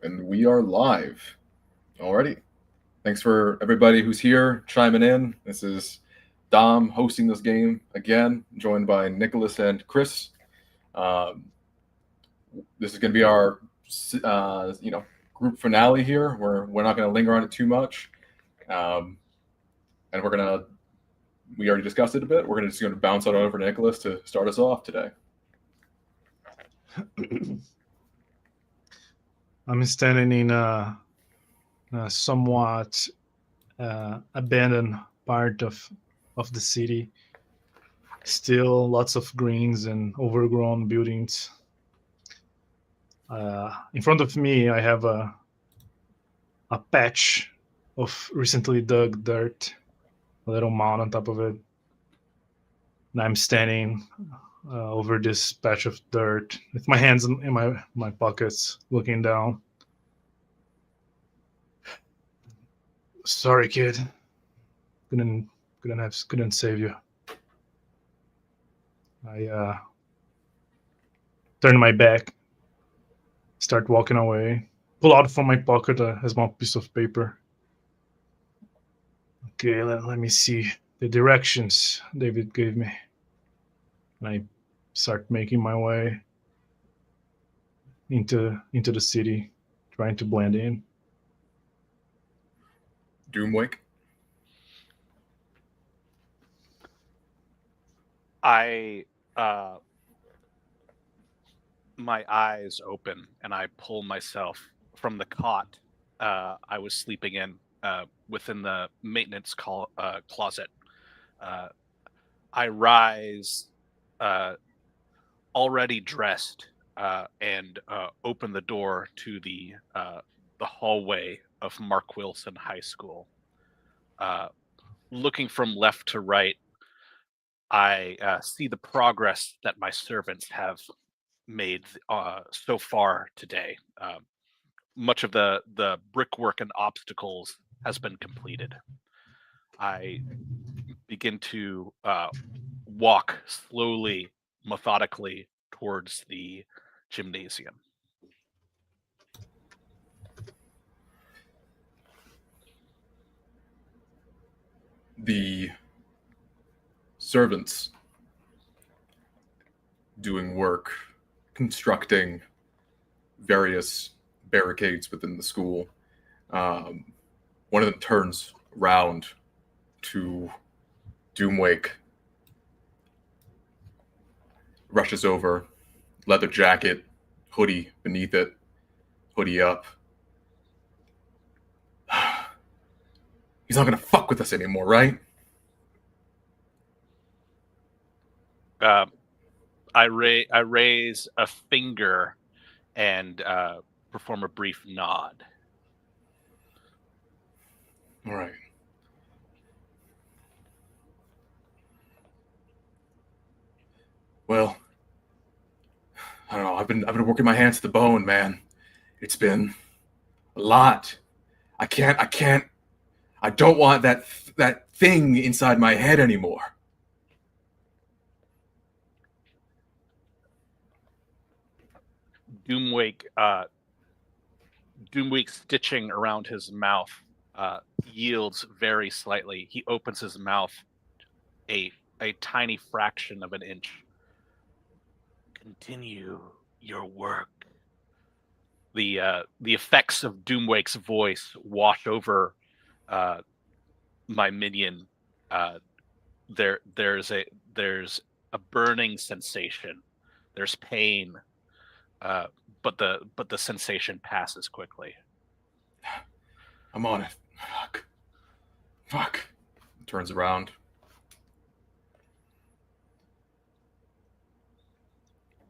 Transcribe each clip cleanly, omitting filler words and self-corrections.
And we are live already. Thanks for everybody who's here chiming in. This is Dom hosting this game again, joined by Nicolas and Chris. Um, this is going to be our, group finale here. We're not going to linger on it too much, and we already discussed it a bit. We're going to bounce it over to Nicolas to start us off today. I'm standing in a somewhat abandoned part of the city. Still lots of greens and overgrown buildings. In front of me, I have a patch of recently dug dirt, a little mound on top of it. And I'm standing over this patch of dirt with my hands in my pockets, looking down. Sorry, kid. Couldn't save you. I turn my back, start walking away, pull out from my pocket a small piece of paper. Okay, let me see the directions David gave me. And I start making my way into the city, trying to blend in. Doomwake. My eyes open and I pull myself from the cot I was sleeping in within the maintenance closet. I rise, already dressed, and open the door to the hallway of Mark Wilson High School. Looking from left to right, I see the progress that my servants have made so far today. Much of the brickwork and obstacles has been completed. I begin to walk slowly, methodically towards the gymnasium. The servants doing work, constructing various barricades within the school. One of them turns round to Doomwake, rushes over, leather jacket, hoodie beneath it, hoodie up. He's not gonna fuck with us anymore, right? I raise a finger and perform a brief nod. All right. Well, I don't know. I've been working my hands to the bone, man. It's been a lot. I don't want that thing inside my head anymore. Doomwake stitching around his mouth yields very slightly. He opens his mouth a tiny fraction of an inch. Continue your work. The effects of Doomwake's voice wash over my minion. There's a burning sensation. There's pain. But the sensation passes quickly. I'm on it. Fuck. Turns around.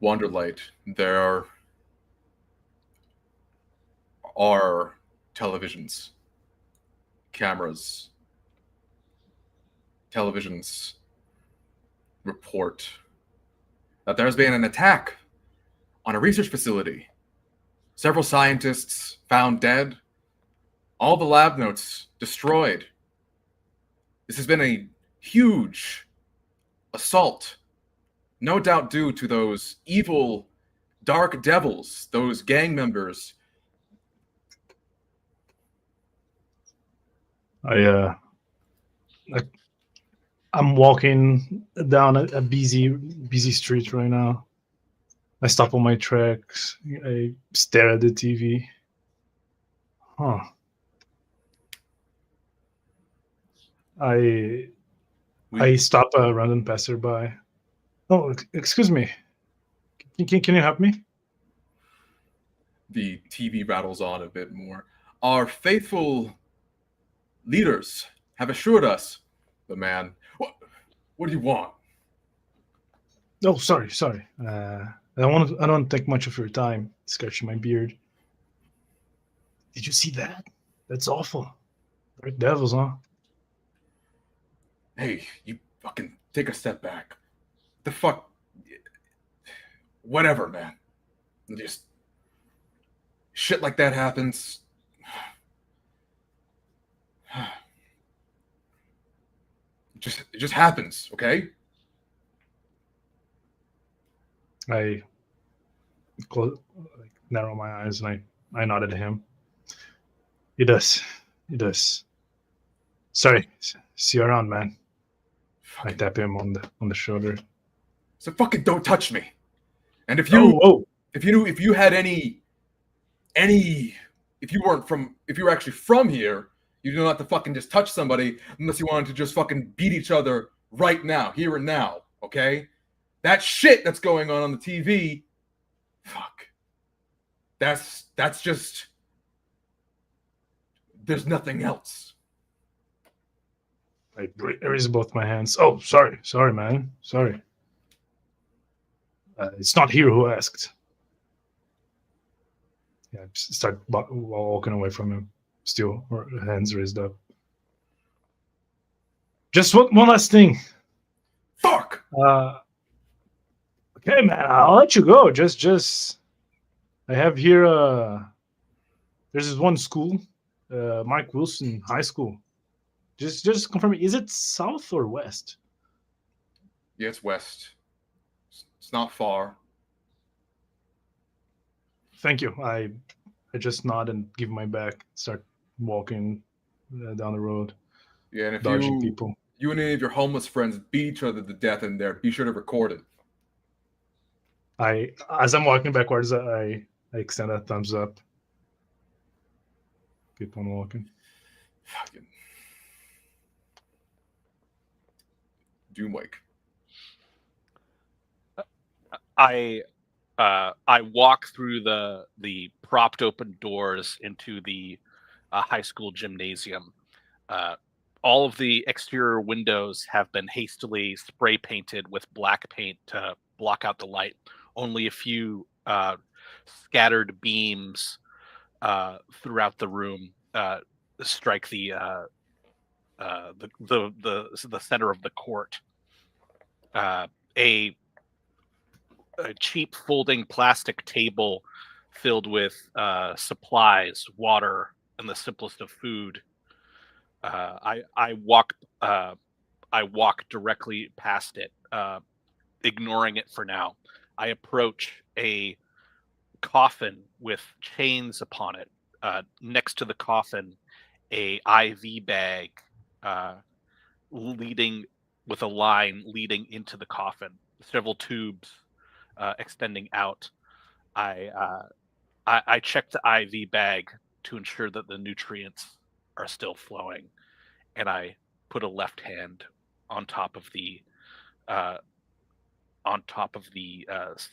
Wanderlight, there are televisions, cameras. Televisions report that there's been an attack on a research facility. Several scientists found dead. All the lab notes destroyed. This has been a huge assault, no doubt due to those evil dark devils, those gang members I I'm walking down a busy street right now. I stop on my tracks. I stare at the TV. Huh. I We stop a random passerby. Oh, excuse me. Can you help me? the TV rattles on a bit more. Our faithful leaders have assured us, the man. What do you want? Oh, sorry. I don't take much of your time. Scratching my beard. Did you see that? That's awful. Dark devils, huh? Hey, you fucking take a step back. The fuck? Whatever, man. Just shit like that happens. It just happens, okay? I narrow my eyes and I nodded at him. He does. He does. Sorry. See you around, man. I tap him on the shoulder. So fucking don't touch me. And if Oh, you had any if you were actually from here, you don't have to fucking just touch somebody unless you wanted to just fucking beat each other right now, here and now, okay? That shit that's going on the TV, fuck. That's just there's nothing else. I raise both my hands. Oh, sorry, man. Sorry. It's not here who asked. Yeah, I start walking away from him, still hands raised up. Just one last thing. Fuck! Okay, man, I'll let you go. Just I have here. There's this one school, Mike Wilson High School. Just confirm. Is it south or west? Yeah, it's west. It's not far. Thank you. I just nod and give my back. Start walking down the road, Yeah, and if dodging people. you and any of your homeless friends beat each other to death in there, be sure to record it. As I'm walking backwards, I extend a thumbs up. Keep on walking. Fucking Doomwake. I walk through the propped open doors into the high school gymnasium. All of the exterior windows have been hastily spray painted with black paint to block out the light. Only a few scattered beams throughout the room strike the center of the court. A cheap folding plastic table filled with supplies, water, and the simplest of food. I walk directly past it, ignoring it for now. I approach a coffin with chains upon it. Next to the coffin, a IV bag leading with a line leading into the coffin. Several tubes extending out. I check the IV bag to ensure that the nutrients are still flowing, and I put a left hand on top of the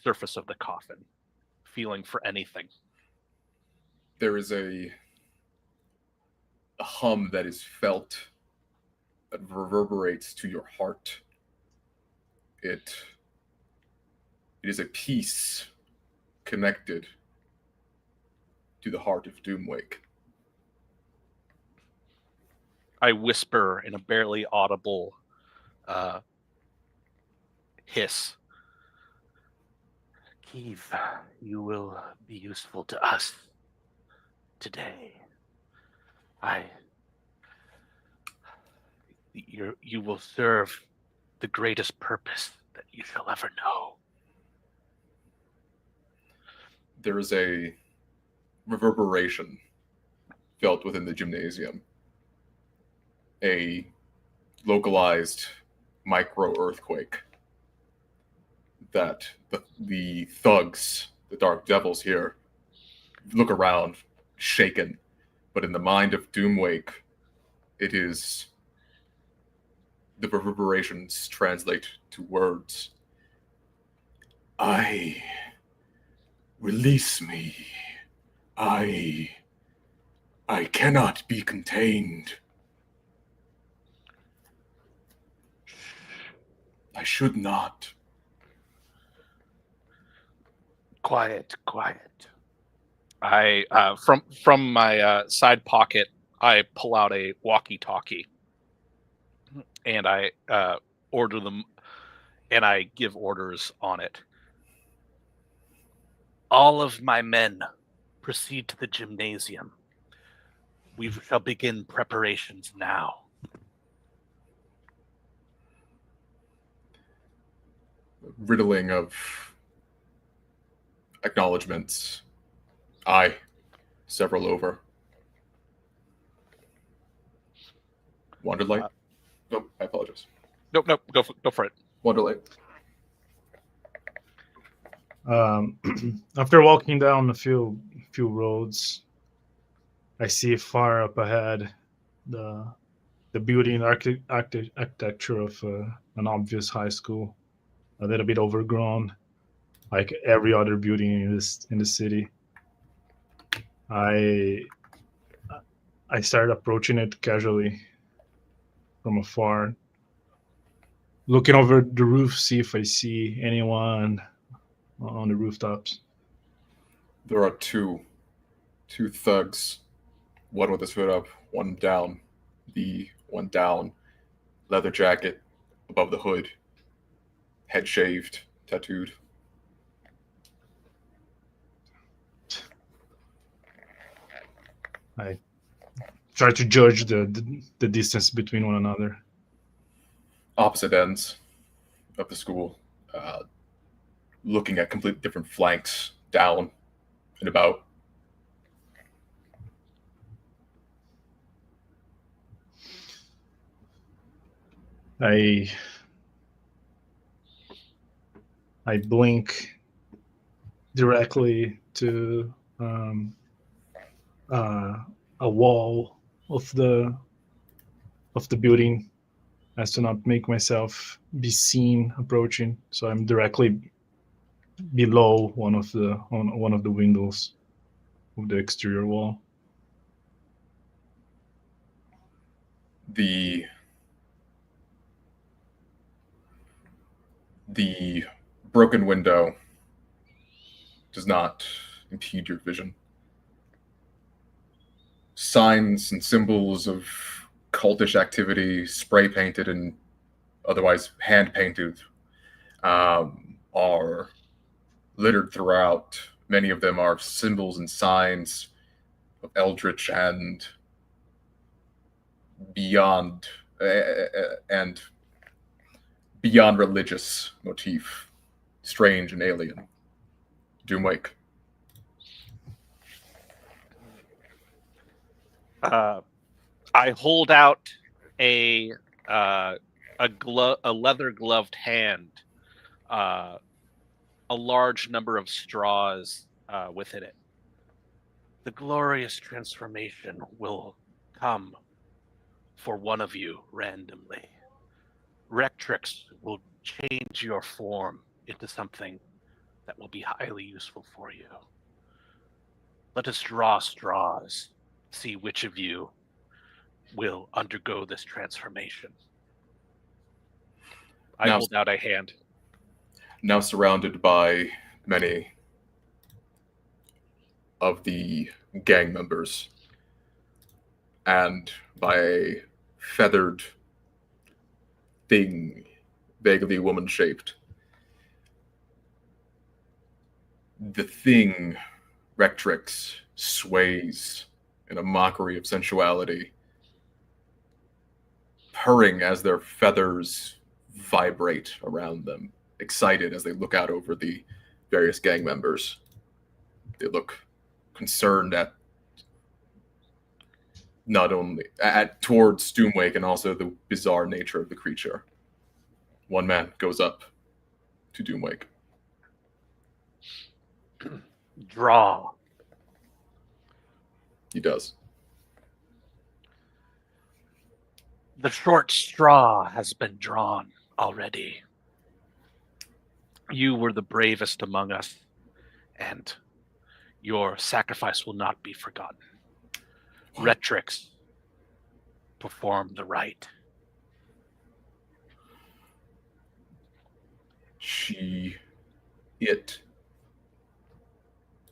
surface of the coffin, feeling for anything. There is a hum that is felt that reverberates to your heart. It is a peace connected to the heart of Doomwake. I whisper in a barely audible hiss. Keeve, you will be useful to us today. You will serve the greatest purpose that you shall ever know. There is a reverberation felt within the gymnasium. a localized micro earthquake that the thugs, the dark devils here, look around, shaken. But in the mind of Doomwake, it is the reverberations translate to words. Release me. I cannot be contained. I should not. Quiet. I from my side pocket, I pull out a walkie-talkie, and I order them, and I give orders on it. All of my men, proceed to the gymnasium. We shall begin preparations now. Riddling of acknowledgments. Aye. Several over. Wanderlight? Nope, I apologize. Nope. Go for it. Wanderlight. After walking down a few roads, I see far up ahead the beauty and architecture of an obvious high school, a little bit overgrown, like every other building in the city. I started approaching it casually from afar, looking over the roof, see if I see anyone on the rooftops. There are two thugs, one with his hood up, one down. The one down, leather jacket above the hood, head shaved, tattooed. I try to judge the distance between one another. Opposite ends of the school, looking at completely different flanks, down and about. I blink directly to a wall of the building, as to not make myself be seen approaching. So I'm directly below one of the windows of the exterior wall. The broken window does not impede your vision. Signs and symbols of cultish activity, spray painted and otherwise hand painted, are littered throughout. Many of them are symbols and signs of eldritch and beyond religious motif, strange and alien. Doomwake. I hold out a leather gloved hand, a large number of straws within it. The glorious transformation will come for one of you randomly. Rectrix will change your form into something that will be highly useful for you. Let us draw straws, see which of you will undergo this transformation. I hold out a hand. Now surrounded by many of the gang members and by a feathered thing, vaguely woman-shaped. The thing, Rectrix, sways in a mockery of sensuality, purring as their feathers vibrate around them, excited as they look out over the various gang members. They look concerned at not only towards Doomwake and also the bizarre nature of the creature. One man goes up to Doomwake. Draw. He does. The short straw has been drawn already. You were the bravest among us, and your sacrifice will not be forgotten. Retrix, perform the rite. It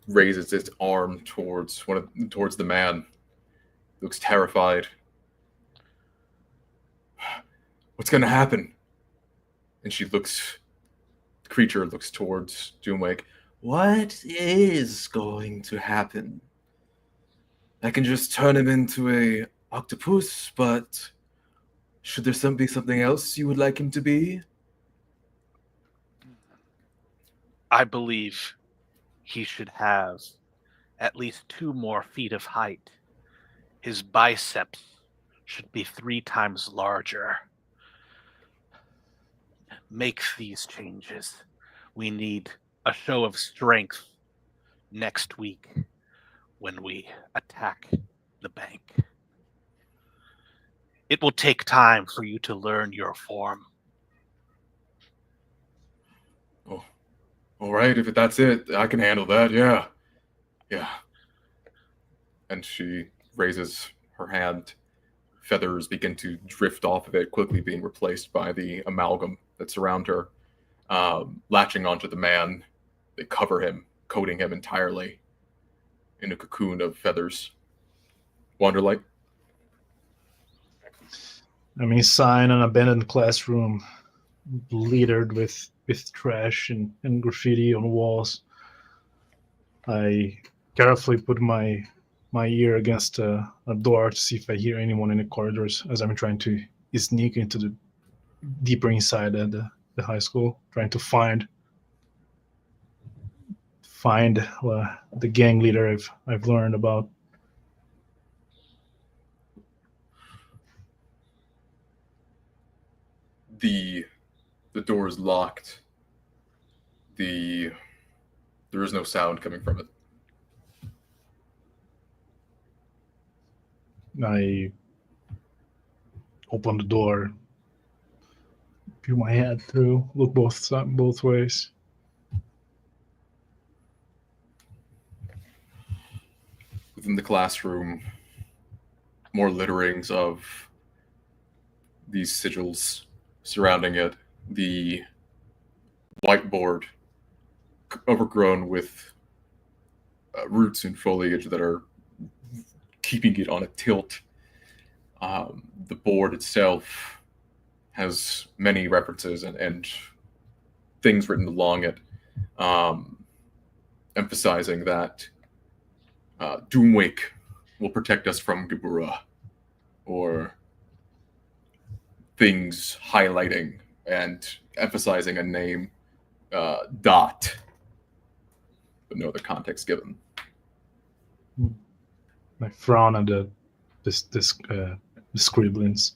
raises its arm towards the man. Looks terrified. What's going to happen? And the creature looks towards Doomwake. What is going to happen? I can just turn him into a octopus, but should there be something else you would like him to be? I believe he should have at least 2 more feet of height. His biceps should be 3 times larger. Make these changes. We need a show of strength next week when we attack the bank. It will take time for you to learn your form. Oh, all right. If that's it, I can handle that. Yeah. And she raises her hand. Feathers begin to drift off of it, quickly being replaced by the amalgam that surround her. Latching onto the man, they cover him, coating him entirely in a cocoon of feathers. Wanderlight? I'm inside an abandoned classroom, littered with trash and graffiti on walls. I carefully put my ear against a door to see if I hear anyone in the corridors as I'm trying to sneak into the deeper inside the high school, trying to find the gang leader I've learned about. The door is locked. There is no sound coming from it. I open the door, peer my head through, look both ways. Within the classroom, more litterings of these sigils surrounding it. The whiteboard overgrown with roots and foliage that are keeping it on a tilt. The board itself has many references and things written along it, emphasizing that Doomwake will protect us from Gabura, or things highlighting and emphasizing a name, Dot, but no other context given. I frown at the scribblings.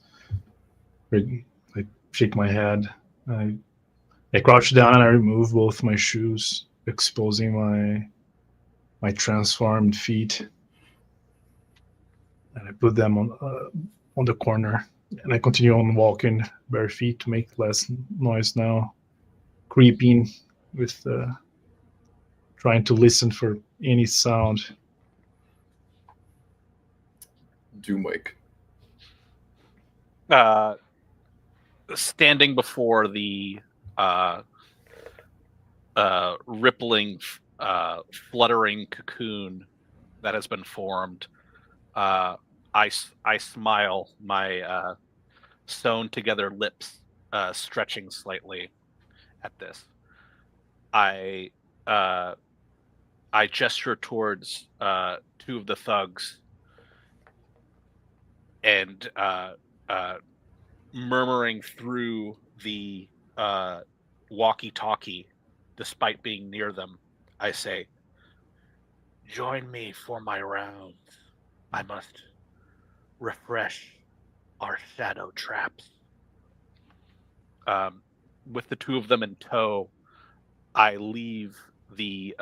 I shake my head. I crouch down and I remove both my shoes, exposing my transformed feet, and I put them on the corner. And I continue on walking bare feet to make less noise now, creeping with trying to listen for any sound. Doomwake. Standing before the rippling, fluttering cocoon that has been formed, I smile, my sewn together lips stretching slightly at this. I gesture towards 2 of the thugs and murmuring through the walkie-talkie, despite being near them, I say, "Join me for my rounds. I must refresh our shadow traps. With the two of them in tow, I leave the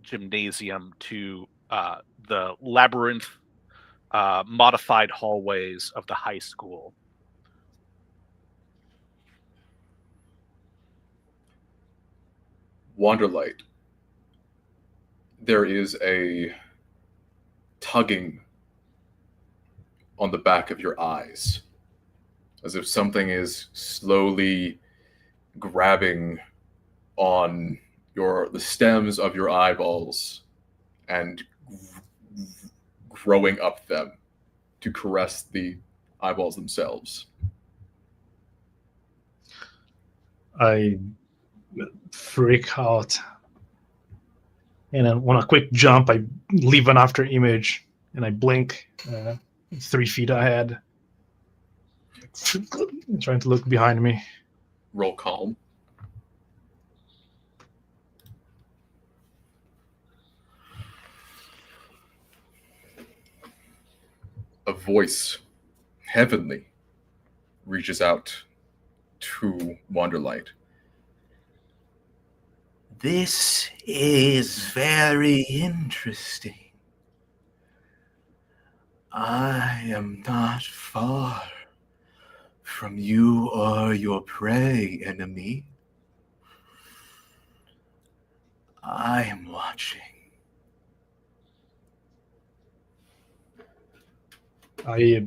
gymnasium to the labyrinth modified hallways of the high school. Wanderlight. There is a tugging on the back of your eyes, as if something is slowly grabbing on the stems of your eyeballs and growing up them to caress the eyeballs themselves. I freak out. And then on a quick jump, I leave an after image and I blink 3 feet ahead. Trying to look behind me. Roll calm. A voice, heavenly, reaches out to Wanderlight. This is very interesting. I am not far from you or your prey, enemy. I am watching. I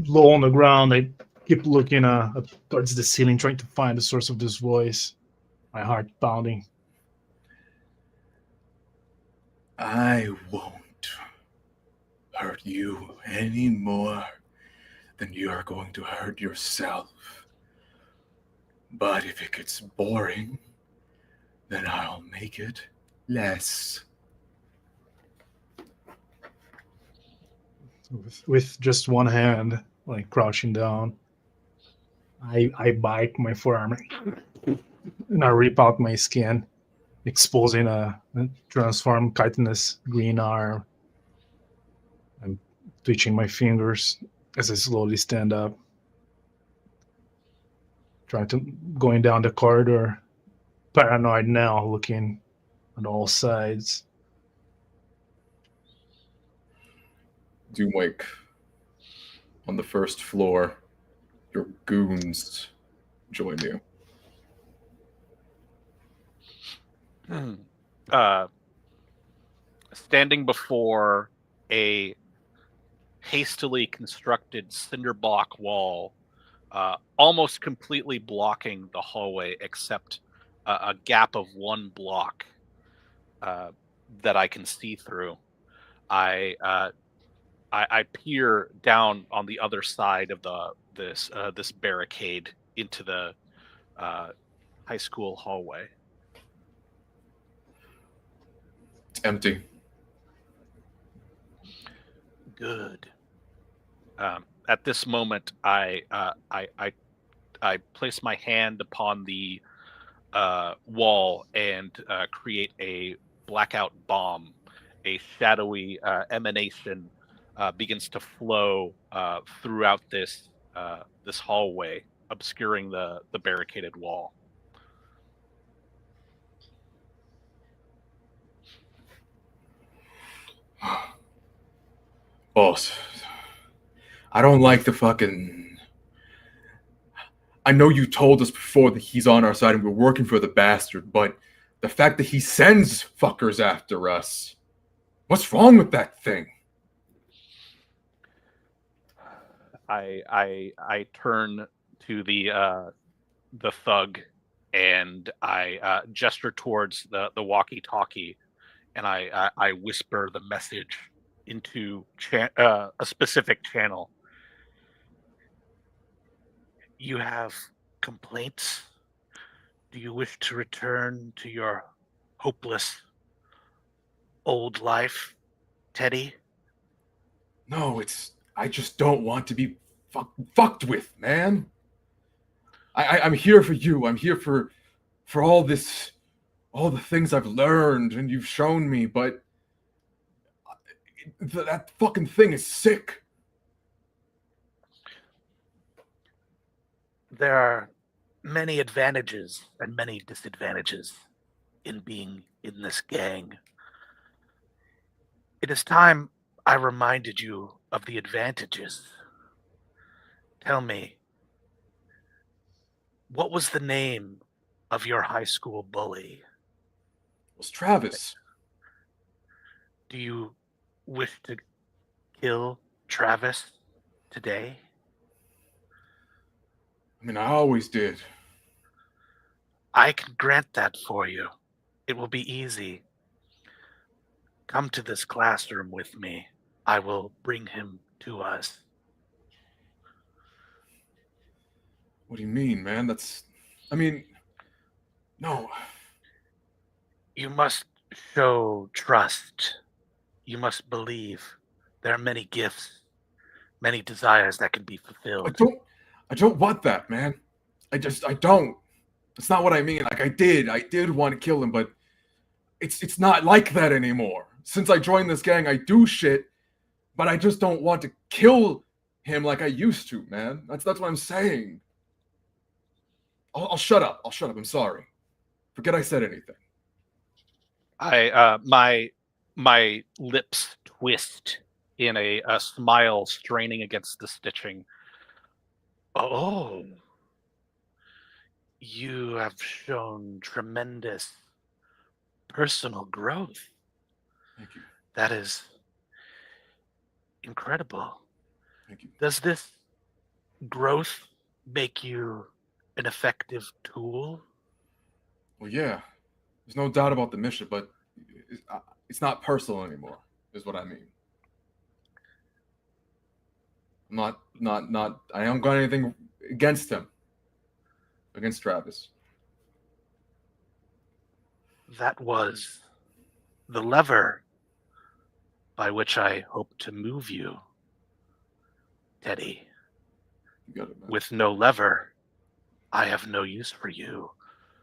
low on the ground. I keep looking up towards the ceiling, trying to find the source of this voice. My heart pounding. I won't hurt you any more than you're going to hurt yourself. But if it gets boring, then I'll make it less. With just one hand, like crouching down, I bite my forearm and I rip out my skin, exposing a transformed chitinous green arm. I'm twitching my fingers as I slowly stand up, going down the corridor, paranoid now, looking on all sides. Doomwake, on the first floor, your goons join you. Standing before a hastily constructed cinder block wall, almost completely blocking the hallway except a gap of one block that I can see through. I peer down on the other side of this barricade into the high school hallway. It's empty. Good. At this moment, I place my hand upon the wall and create a blackout bomb. A shadowy emanation begins to flow throughout this hallway, obscuring the barricaded wall. Boss, I don't like the fucking... I know you told us before that he's on our side and we're working for the bastard, but the fact that he sends fuckers after us, what's wrong with that thing? I turn to the thug and I gesture towards the walkie-talkie, and I whisper the message into a specific channel. You have complaints? Do you wish to return to your hopeless old life, Teddy? No, I just don't want to be fucked with, man. I'm here for you. I'm here for all this, all the things I've learned and you've shown me, but That fucking thing is sick. There are many advantages and many disadvantages in being in this gang. It is time I reminded you of the advantages. Tell me, what was the name of your high school bully? It was Travis. Do you wish to kill Travis today? I mean, I always did. I can grant that for you. It will be easy. Come to this classroom with me. I will bring him to us. What do you mean, man? I mean, no. You must show trust. You must believe. There are many gifts, many desires that can be fulfilled. I don't want that, man. I don't. That's not what I mean. Like, I did want to kill him, but it's not like that anymore. Since I joined this gang, I do shit, but I just don't want to kill him like I used to, man. That's what I'm saying. I'll shut up. I'm sorry. Forget I said anything. My lips twist in a smile, straining against the stitching. Oh, you have shown tremendous personal growth. Thank you. That is incredible. Thank you. Does this growth make you an effective tool? Well, yeah. There's no doubt about the mission, but it's not personal anymore, is what I mean. I don't got anything against him. Against Travis. That was the lever by which I hope to move you, Teddy. You got it, man. With no lever, I have no use for you.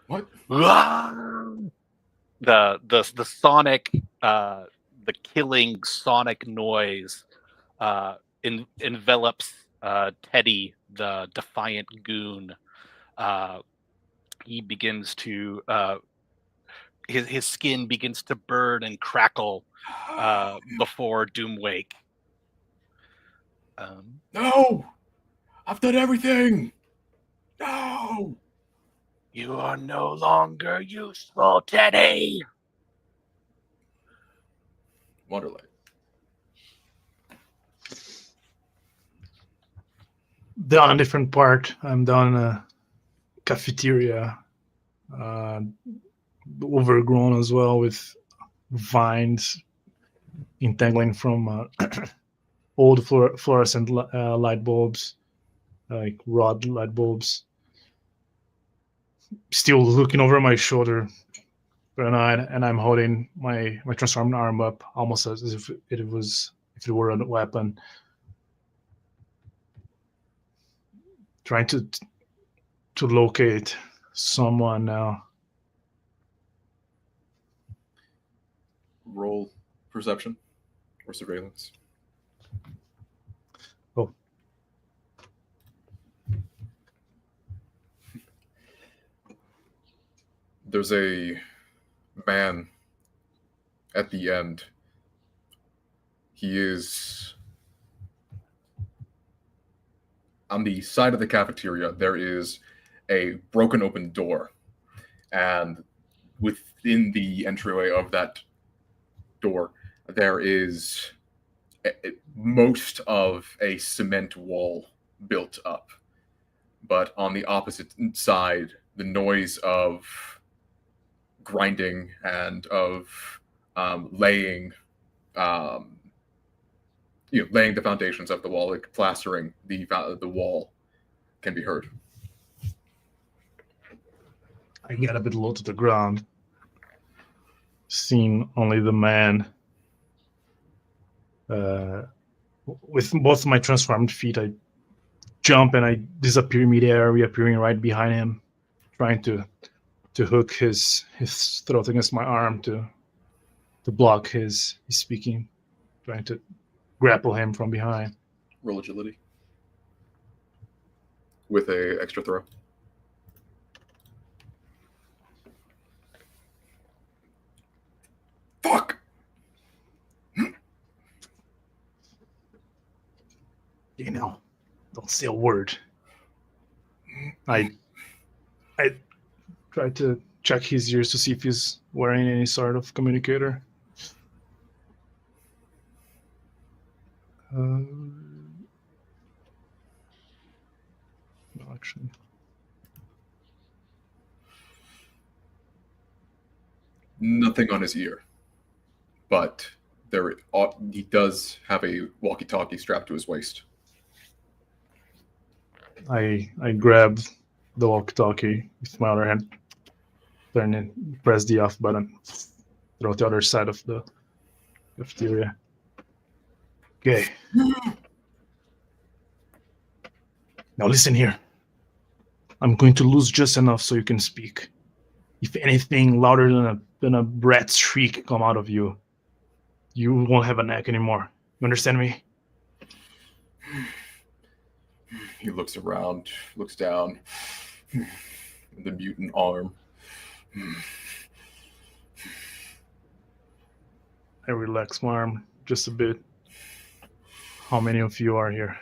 What? The sonic, the killing sonic noise envelops Teddy, the defiant goon. He begins to his skin begins to burn and crackle before Doomwake. No! I've done everything! No! You are no longer useful, Teddy! Wonderlight. Down a different part. I'm down in a cafeteria, overgrown as well with vines entangling from old fluorescent light bulbs, like rod light bulbs. Still looking over my shoulder, paranoid, and I'm holding my transformed arm up, almost as if it were a weapon. Trying to locate someone now. Roll perception or surveillance. Oh. There's a man at the end. He is on the side of the cafeteria. There is a broken open door, and within the entryway of that door, there is most of a cement wall built up. But on the opposite side, the noise of grinding and of laying the foundations of the wall, like plastering the wall, can be heard. I get a bit low to the ground, seeing only the man. With both my transformed feet, I jump and I disappear midair, reappearing right behind him, trying to hook his throat against my arm to block his speaking. trying to grapple him from behind. Roll agility with a extra throw. Fuck. You know, don't say a word. I tried to check his ears to see if he's wearing any sort of communicator. No, actually. Nothing on his ear, but he does have a walkie-talkie strapped to his waist. I grabbed the walkie-talkie with my other hand, turn it, press the off button, throw it the other side of the cafeteria. Okay. Now listen here. I'm going to lose just enough so you can speak. If anything louder than a brat's shriek come out of you, you won't have a neck anymore. You understand me? He looks around, looks down. The mutant arm. I relax my arm just a bit. How many of you are here?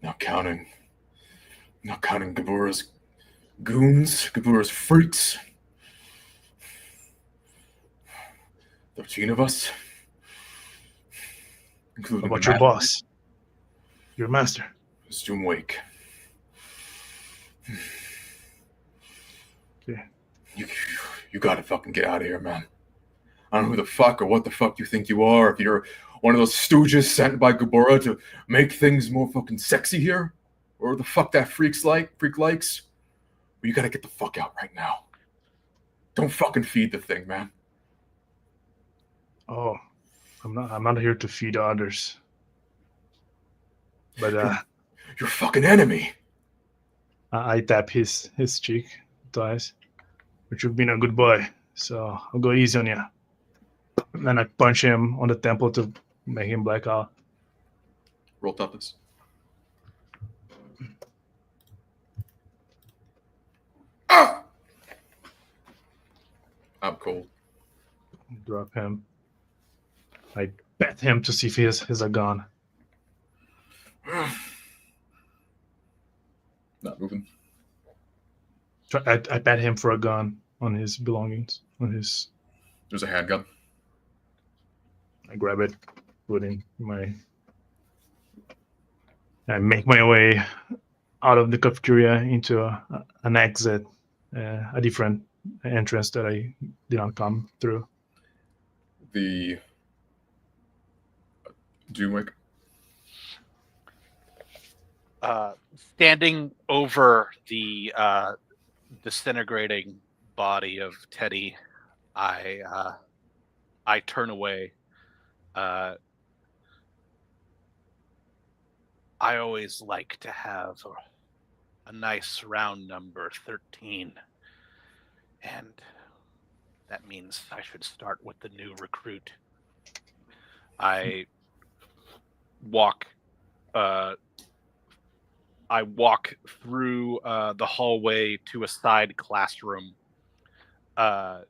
Not counting Gabura's goons, Gabura's freaks. 13 of us. Including How about the your boss? Your master? Stoomwake. Okay. You gotta fucking get out of here, man. I don't know who the fuck or what the fuck you think you are. If you're one of those stooges sent by Gabura to make things more fucking sexy here, or the fuck that freak likes. Well, you gotta get the fuck out right now. Don't fucking feed the thing, man. Oh, I'm not here to feed others. But Your fucking enemy. I tap his cheek twice. But you've been a good boy, so I'll go easy on you. And then I punch him on the temple to make him black out. Roll toughness. Ah! I'm cold. Drop him. I bat him to see if he has a gun. Not moving. I bat him for a gun on his belongings. There's a handgun. I grab it, put it in my. I make my way out of the cafeteria into an exit, a different entrance that I did not come through. The Doomwick. Standing over the disintegrating body of Teddy, I turn away. I always like to have a nice round number, 13. And that means I should start with the new recruit. I walk through the hallway to a side classroom. A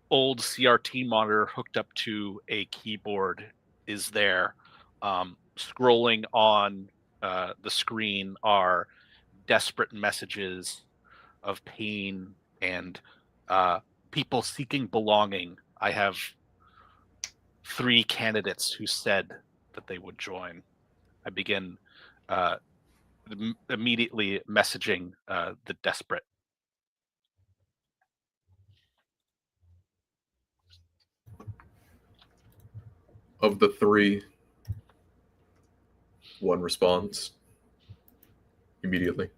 old CRT monitor hooked up to a keyboard is there. Scrolling on the screen are desperate messages of pain and people seeking belonging. I have 3 candidates who said that they would join. I begin immediately messaging the desperate. Of the 3, 1 responds immediately.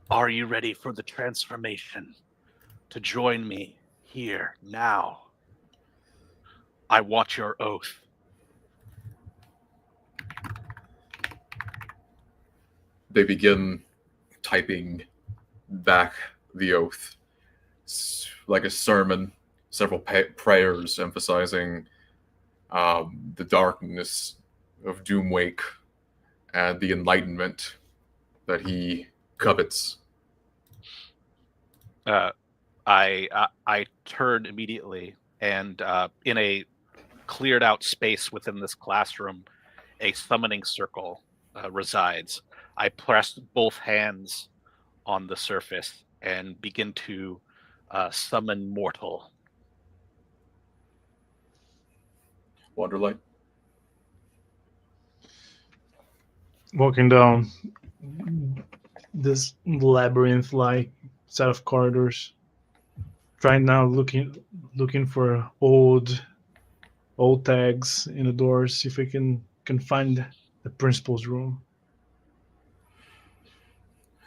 Are you ready for the transformation? To join me here now? I want your oath. they begin typing back the oath like a sermon, several prayers emphasizing the darkness of Doomwake and the enlightenment that he covets. I turn immediately, and in a cleared out space within this classroom, a summoning circle resides. I press both hands on the surface and begin to summon mortal. Wanderlight. Walking down this labyrinth-like set of corridors, trying now looking for old tags in the doors, see if I can find the principal's room.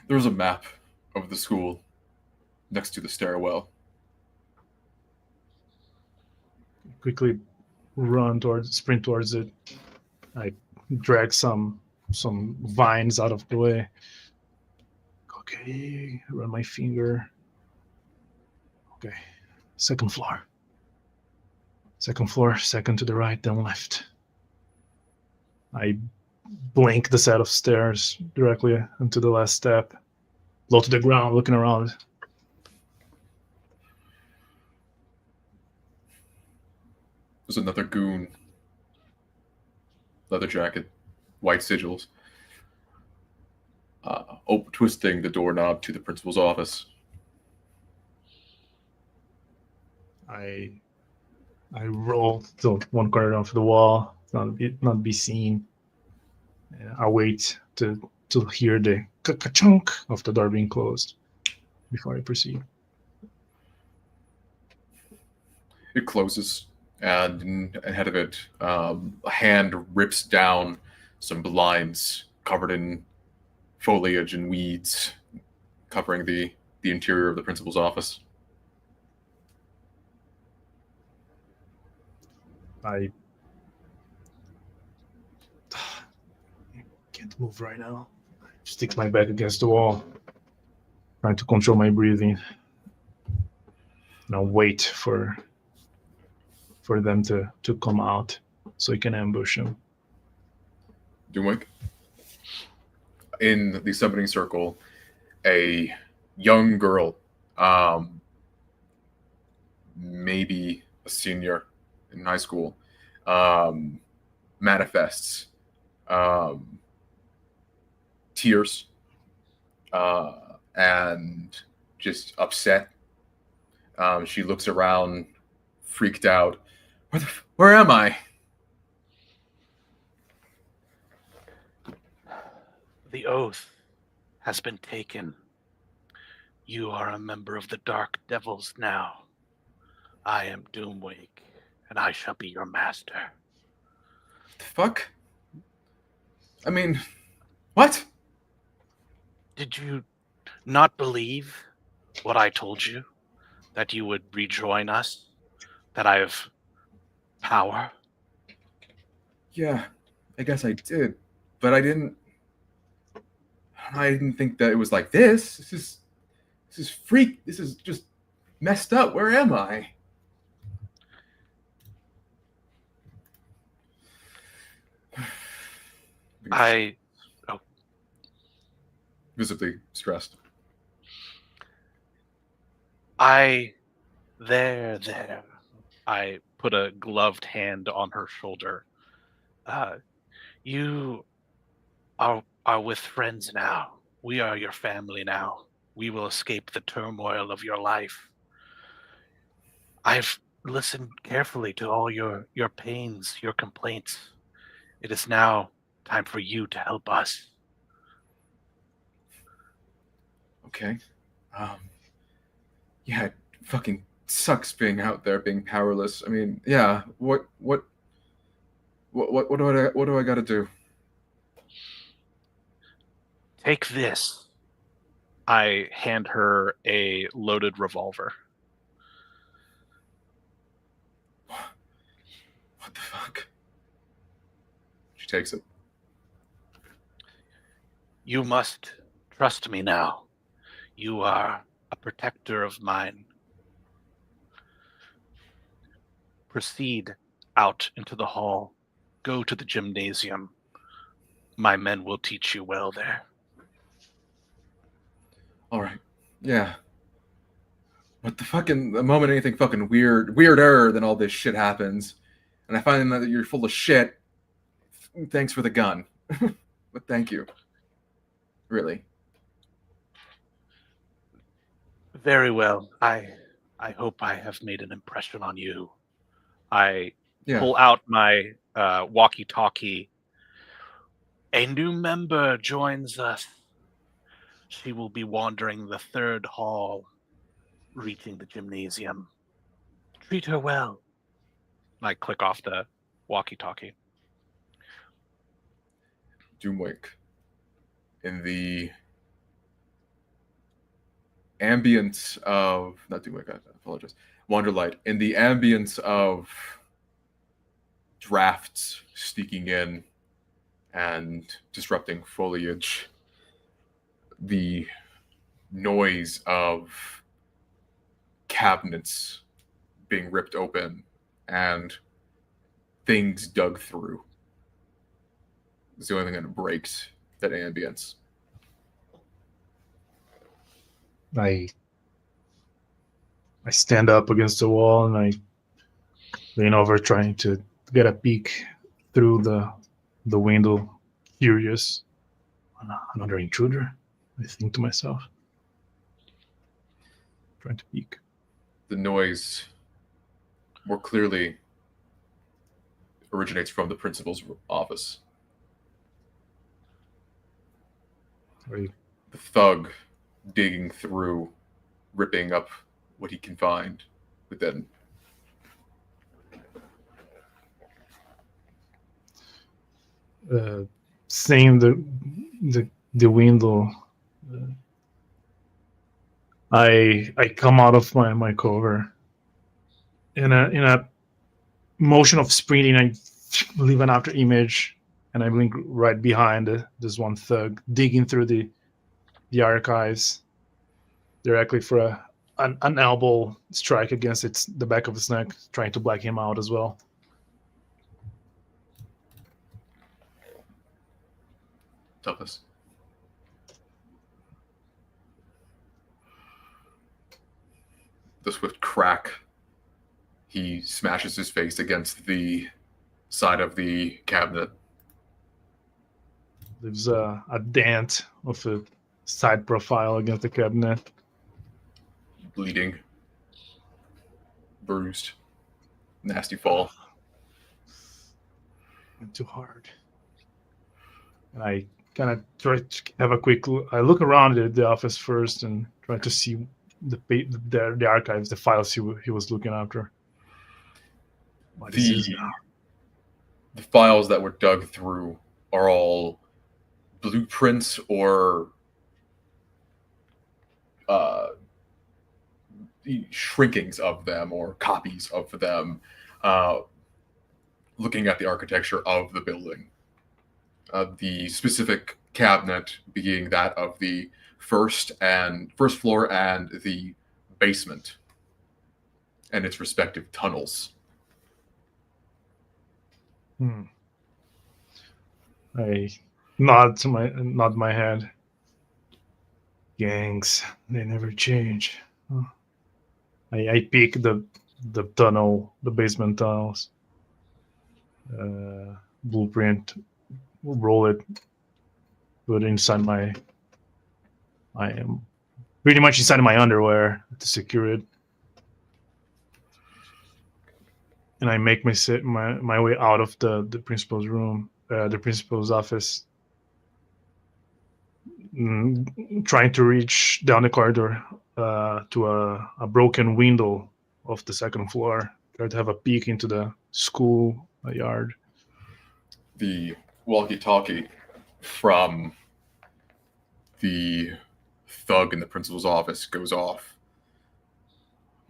There's a map of the school next to the stairwell. Quickly sprint towards it. I drag some vines out of the way. Okay, run my finger. Okay, second floor, second to the right, then left. I blink the set of stairs directly into the last step, low to the ground, looking around. There's another goon. Leather jacket, white sigils. Twisting the doorknob to the principal's office. I roll to one corner of the wall, not be seen. I wait to hear the ka-chunk of the door being closed before I proceed. It closes, and ahead of it, a hand rips down some blinds covered in foliage and weeds, covering the interior of the principal's office. I can't move right now. Stick my back against the wall, trying to control my breathing. And I'll wait for them to come out so I can ambush them. Doomwake. In the summoning circle, a young girl, maybe a senior in high school, manifests tears and just upset. She looks around, freaked out. Where am I? The oath has been taken. You are a member of the Dark Devils now. I am Doomwake, and I shall be your master. The fuck? I mean, what? Did you not believe what I told you? That you would rejoin us? That I have power? Yeah, I guess I did, but I didn't think that it was like this. This is freak. This is just messed up. Where am I? Visibly stressed. There. I put a gloved hand on her shoulder. You are with friends now. We are your family now. We will escape the turmoil of your life. I've listened carefully to all your pains, your complaints. It is now time for you to help us. Okay. Yeah, it fucking sucks being out there, being powerless. I mean, yeah. What do I got to do? Take this. I hand her a loaded revolver. What the fuck? She takes it. You must trust me now. You are a protector of mine. Proceed out into the hall. Go to the gymnasium. My men will teach you well there. All right. Yeah. But the moment anything fucking weirder than all this shit happens, and I find that you're full of shit, thanks for the gun. But thank you. Really. Very well. I hope I have made an impression on you. I pull out my walkie-talkie. A new member joins us. She will be wandering the third hall, reaching the gymnasium. Treat her well. I click off the walkie-talkie. Doomwink. In the ambience of not Doomwink, I apologize. Wanderlight. In the ambience of drafts sneaking in and disrupting foliage, the noise of cabinets being ripped open and things dug through is the only thing that breaks that ambience. I stand up against the wall and I lean over, trying to get a peek through the window, curious. Another intruder, I think to myself. Trying to peek. The noise more clearly originates from the principal's office. Right. The thug digging through, ripping up what he can find within. Seeing the window, I come out of my cover. In a motion of sprinting, I leave an after image, and I blink right behind this one thug digging through the archives directly for an elbow strike against the back of his neck, trying to black him out as well. Toughness. The swift crack. He smashes his face against the side of the cabinet. There's a dent of a side profile against the cabinet. Bleeding. Bruised. Nasty fall. Went too hard. And I kind of try to have a quick look. I look around at the office first and try to see the archives, the files he was looking after. What is this now? The files that were dug through are all blueprints or shrinkings of them or copies of them, looking at the architecture of the building. The specific cabinet being that of the first floor and the basement and its respective tunnels. I nod my head. Gangs, they never change. I peek the tunnel, the basement tunnels. Blueprint, roll it, put it inside I am pretty much inside my underwear to secure it. And I make my way out of the principal's room, the principal's office, trying to reach down the corridor to a broken window of the second floor. Try to have a peek into the school yard. The walkie-talkie from the thug in the principal's office goes off.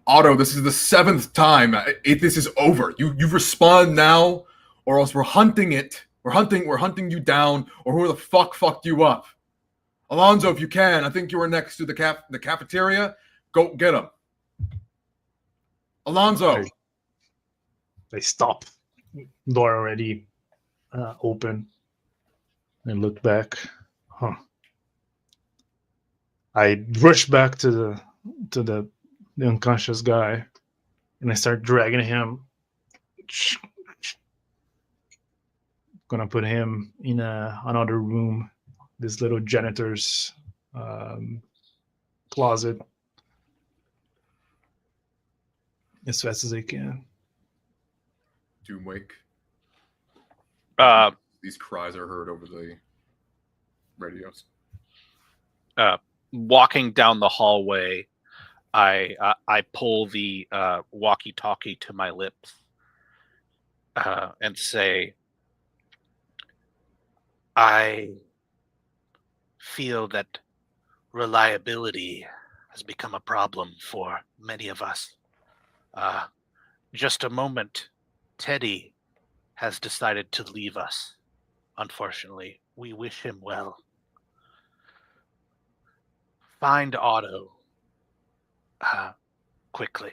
Otto, this is the 7th time. This is over. You respond now, or else we're hunting it. We're hunting you down, or who the fuck fucked you up. Alonzo, if you can, I think you were next to the cafeteria. Go get him. Alonzo. I stop. Door already open. And look back. Huh. I rush back to the unconscious guy, and I start dragging him. Gonna put him in another room, this little janitor's closet, as fast as I can. Doomwake. These cries are heard over the radios. Walking down the hallway, I pull the walkie-talkie to my lips and say, I feel that reliability has become a problem for many of us. Just a moment, Teddy has decided to leave us. Unfortunately, we wish him well. Find Otto quickly.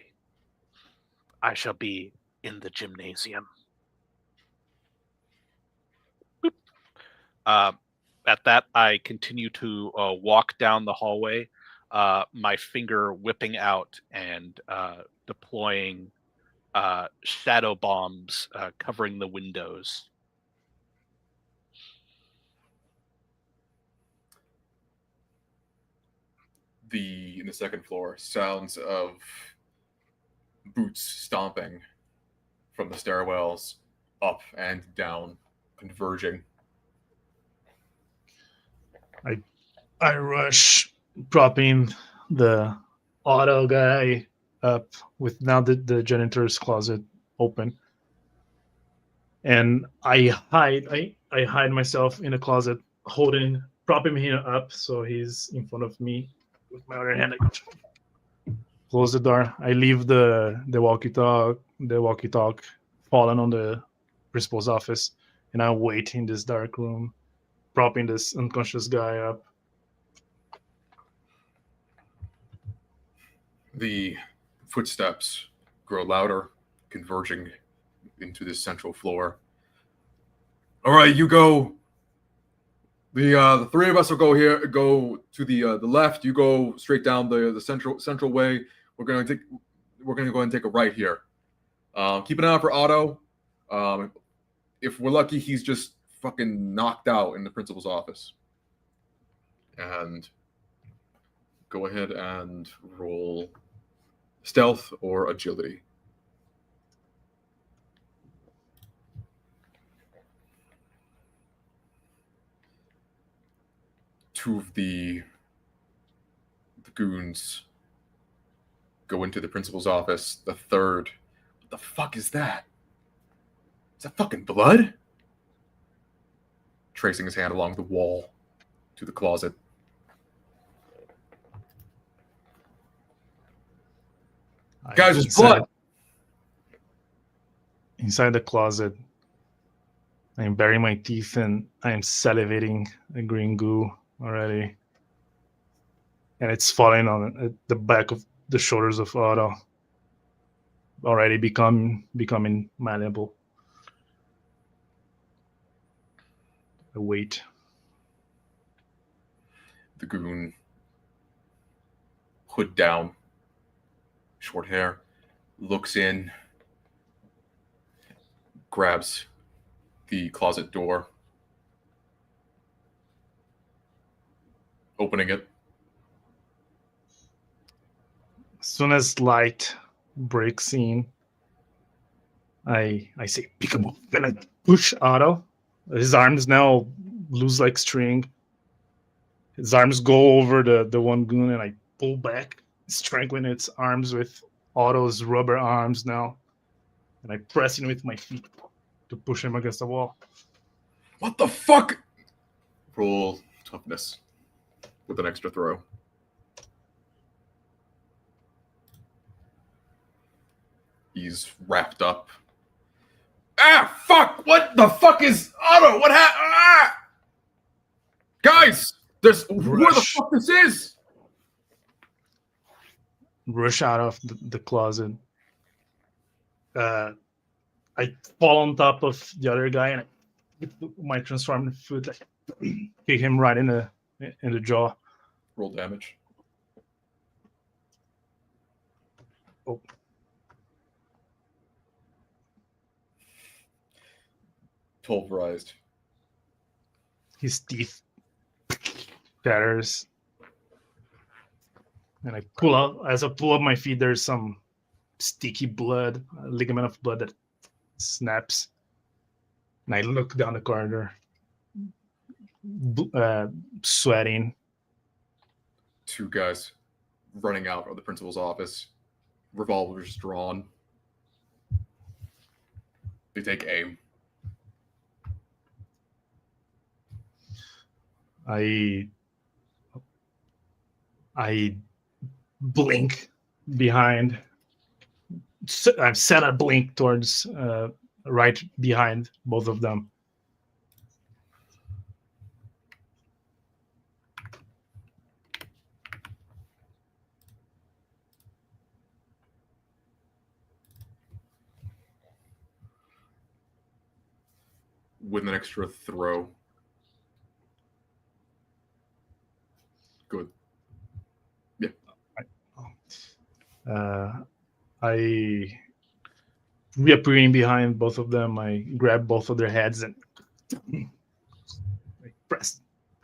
I shall be in the gymnasium. At that, I continue to walk down the hallway, my finger whipping out and deploying shadow bombs covering the windows. In the second floor, sounds of boots stomping from the stairwells up and down, converging. I rush, propping the auto guy up with now the janitor's closet open, and I hide myself in the closet, propping him up so he's in front of me. With my other hand, I close the door. I leave the walkie-talkie fallen on the principal's office, and I wait in this dark room, propping this unconscious guy up. The footsteps grow louder, converging into this central floor. All right, you go. The three of us will go to the left. You go straight down the central way. We're gonna go ahead and take a right here. Keep an eye out for Otto. If we're lucky, he's just fucking knocked out in the principal's office. And go ahead and roll stealth or agility. Two of the goons go into the principal's office. The third, what the fuck is that? Is that fucking blood? Tracing his hand along the wall to the closet. Guys, there's blood! Inside the closet, I am burying my teeth and I am salivating a green goo already. And it's falling on the back of the shoulders of Otto. Already becoming malleable. I wait. The goon, hood down, short hair, looks in, grabs the closet door, opening it. As soon as light breaks in, I say, peekaboo. Then I push Otto. His arms now loose like string. His arms go over the one goon, and I pull back, strangling its arms with Otto's rubber arms now. And I press in with my feet to push him against the wall. What the fuck? Roll toughness with an extra throw. He's wrapped up. Ah, fuck! What the fuck is Otto? What happened? Ah! Guys, There's where the Rush. fuck this is? Rush out of the closet. I fall on top of the other guy and with my transformed foot, I kick him right in the jaw. Roll damage. Oh. Pulverized. His teeth shatters. And I pull out, as I pull up my feet, there's some sticky blood, a ligament of blood that snaps. And I look down the corridor, sweating. Two guys running out of the principal's office, revolvers drawn. They take aim. I blink behind. I've set a blink towards right behind both of them. With an extra throw. Good. Yeah. I reappearing behind both of them. I grab both of their heads and I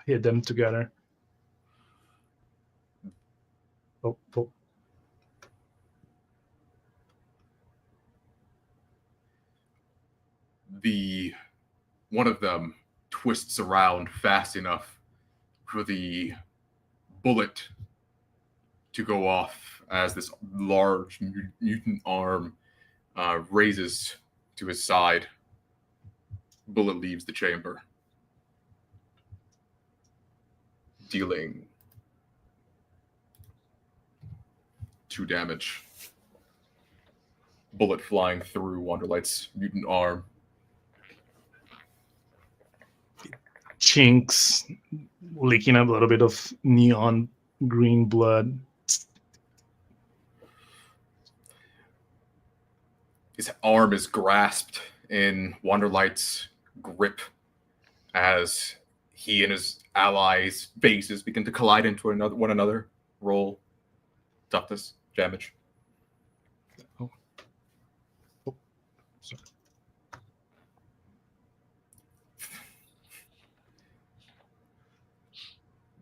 hit them together. Oh. One of them twists around fast enough for the bullet to go off as this large mutant arm raises to his side. Bullet leaves the chamber, dealing 2 damage. Bullet flying through Wanderlight's mutant arm. Chinks, leaking a little bit of neon green blood. His arm is grasped in Wanderlight's grip as he and his allies' faces begin to collide into one another. Roll toughness, damage. Oh, sorry.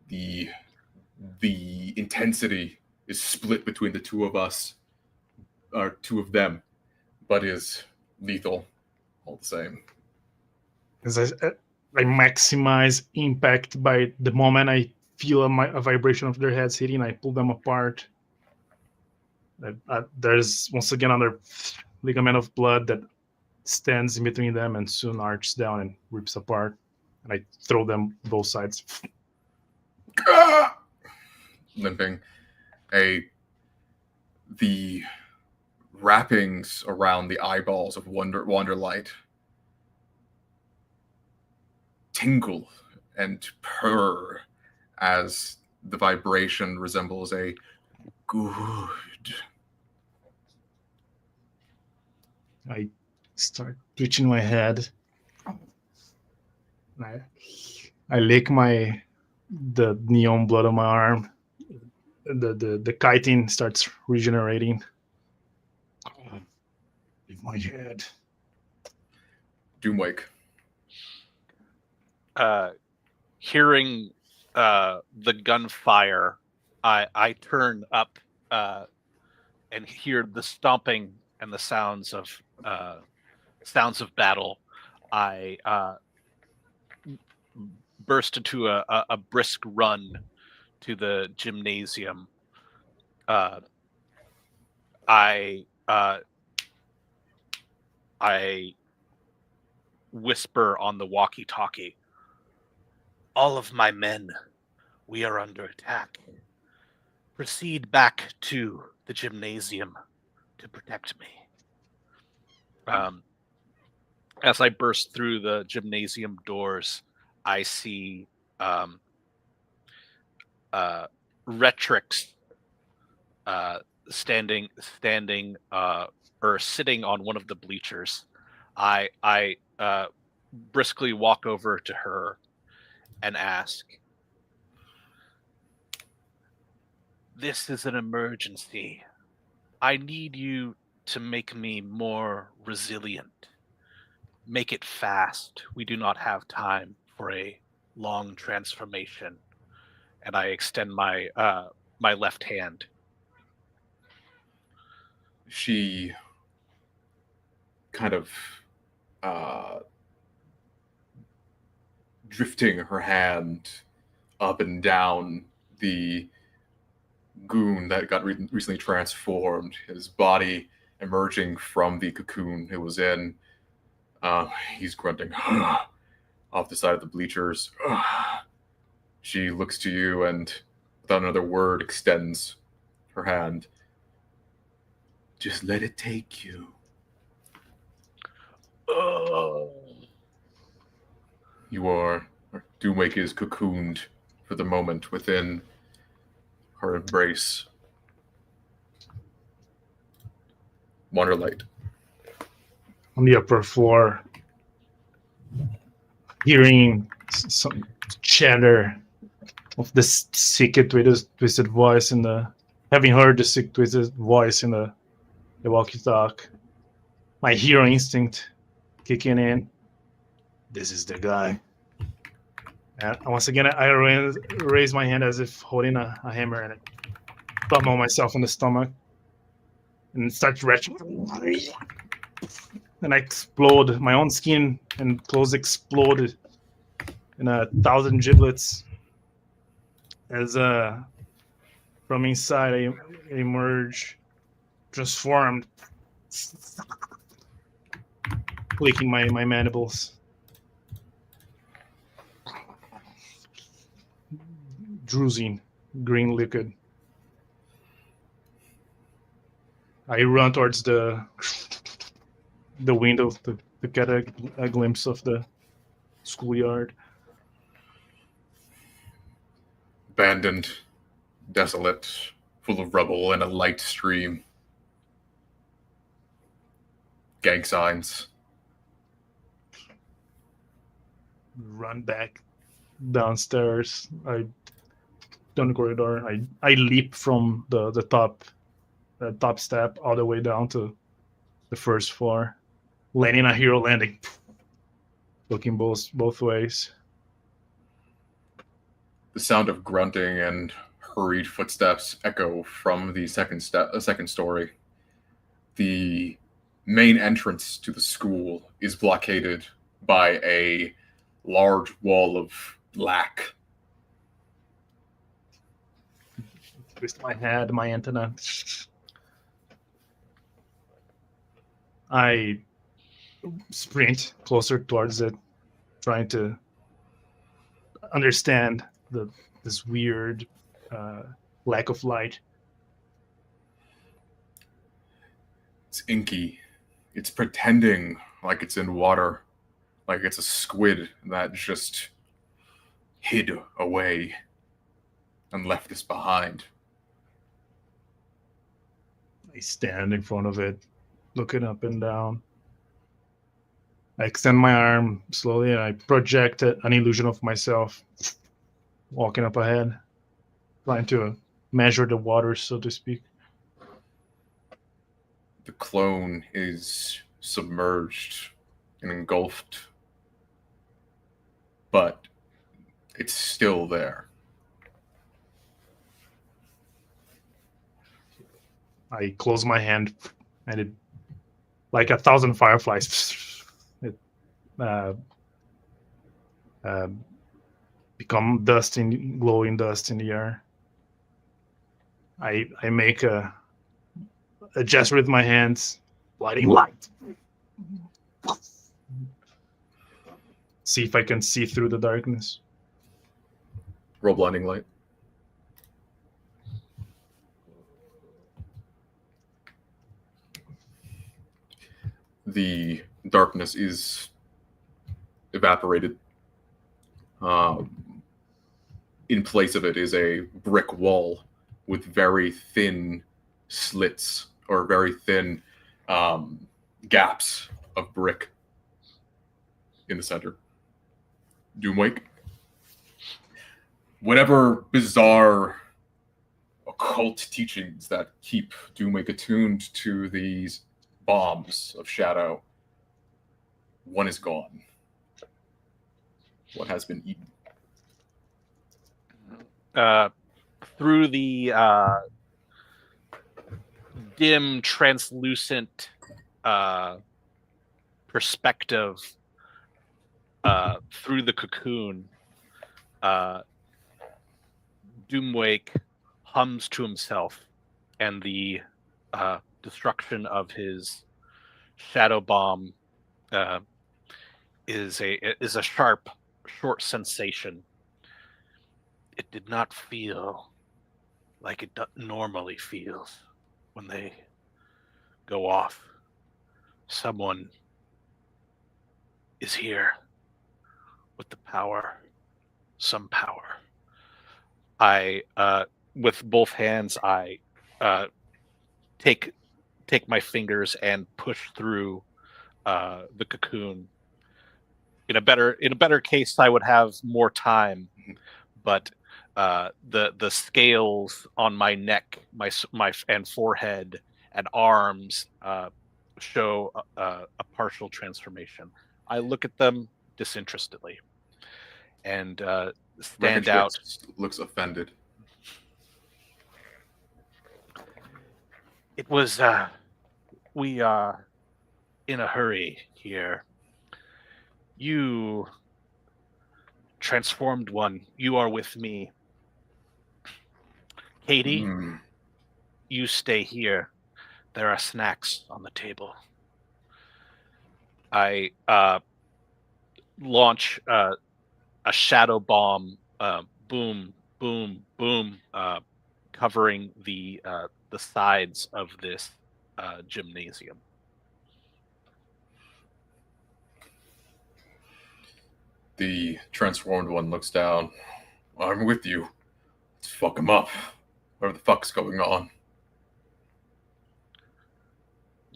The intensity is split between the two of us, or two of them, but is lethal all the same. As I maximize impact by the moment I feel a vibration of their heads hitting, I pull them apart. There's once again another ligament of blood that stands in between them and soon arches down and rips apart. And I throw them both sides. Limping. The wrappings around the eyeballs of Wanderlight tingle and purr as the vibration resembles a good. I start twitching my head. I lick the neon blood on my arm. The chitin starts regenerating. Leave my head. Doomwake. Hearing the gunfire, I turn up and hear the stomping and the sounds of battle. I burst into a brisk run to the gymnasium. I whisper on the walkie-talkie, "All of my men, we are under attack. Proceed back to the gymnasium to protect me." As I burst through the gymnasium doors, I see Retrix standing or sitting on one of the bleachers. I briskly walk over to her and ask, "This is an emergency. I need you to make me more resilient. Make it fast. We do not have time for a long transformation." And I extend my my left hand. She kind of drifting her hand up and down the goon that got recently transformed, his body emerging from the cocoon it was in. He's grunting off the side of the bleachers. She looks to you and, without another word, extends her hand. Just let it take you. Doomwake is cocooned for the moment within her embrace. Wonderlight. On the upper floor, hearing some chatter of the sick twisted voice in the, having heard the sick twisted voice in the walkie-talkie, my hero instinct kicking in. This is the guy. And once again, I raise my hand as if holding a hammer and pummel myself in the stomach and start retching. And I explode. My own skin and clothes exploded in 1,000 giblets as from inside I emerge, transformed, clicking my mandibles. Droozing green liquid. I run towards the window to get a glimpse of the schoolyard. Abandoned, desolate, full of rubble and a light stream. Gang signs. Run back downstairs. Down the corridor. I leap from the top step all the way down to the first floor, landing a hero landing, looking both ways. The sound of grunting and hurried footsteps echo from the second story. The main entrance to the school is blockaded by a large wall of black. Twist my head, my antenna. I sprint closer towards it, trying to understand this weird lack of light. It's inky. It's pretending like it's in water, like it's a squid that just hid away and left us behind. I stand in front of it, looking up and down. I extend my arm slowly and I project an illusion of myself walking up ahead, trying to measure the water, so to speak. The clone is submerged and engulfed, but it's still there. I close my hand and it, like 1,000 fireflies, it become dust, in glowing dust in the air. I make a gesture with my hands, lighting light. See if I can see through the darkness. Roll blinding light. The darkness is evaporated. in place of it is a brick wall with very thin slits or very thin gaps of brick in the center. Doomwake. Whatever bizarre occult teachings that keep Doomwake attuned to these bombs of shadow, one is gone. What has been eaten? Through the dim, translucent perspective through the cocoon, Doomwake hums to himself, and the destruction of his shadow bomb is a sharp, short sensation. It did not feel like it normally feels when they go off. Someone is here with the power, some power. I, with both hands, I take my fingers and push through the cocoon. In a better case, I would have more time, but the scales on my neck, my and forehead and arms show a partial transformation. I look at them disinterestedly and stand out. Looks offended. It was we are in a hurry here. You transformed one. You are with me. Katie, you stay here. There are snacks on the table. I launch a shadow bomb, boom, boom, boom, covering the sides of this gymnasium. The transformed one looks down. I'm with you. Let's fuck him up. Whatever the fuck's going on.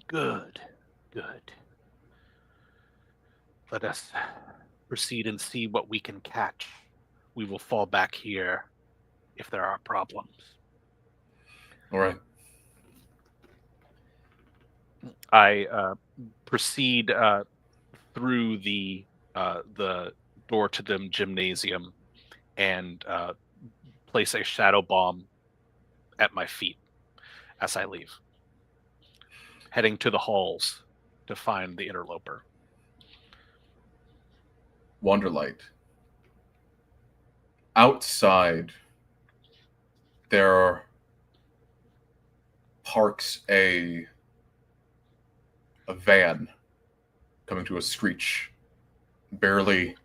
Good. Let us proceed and see what we can catch. We will fall back here if there are problems. All right. I proceed through the door to the gymnasium and place a shadow bomb at my feet as I leave, heading to the halls to find the interloper. Wonderlight. Outside, there parks a van coming to a screech, barely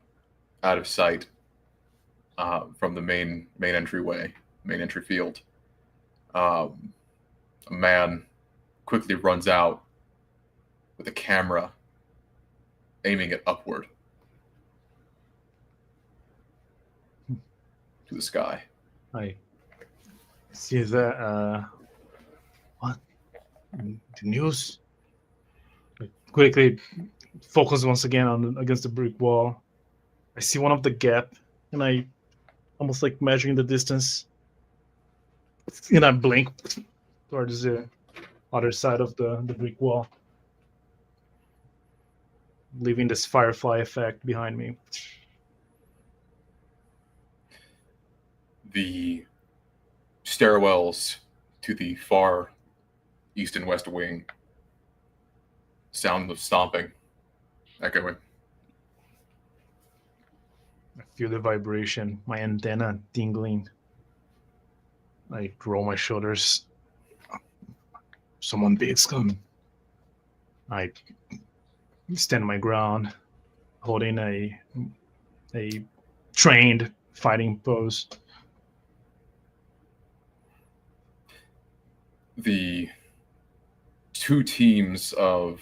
out of sight from the main entryway, main entry field. A man quickly runs out with a camera aiming it upward to the sky. I see that. What? The news? I quickly focus once again against the brick wall. I see one of the gap, and I almost like measuring the distance. And I blink towards the other side of the brick wall, leaving this firefly effect behind me. The stairwells to the far east and west wing, sound of stomping echoing. I feel the vibration, my antenna tingling. I roll my shoulders. Someone big's coming. I stand my ground, holding a trained fighting pose. The two teams of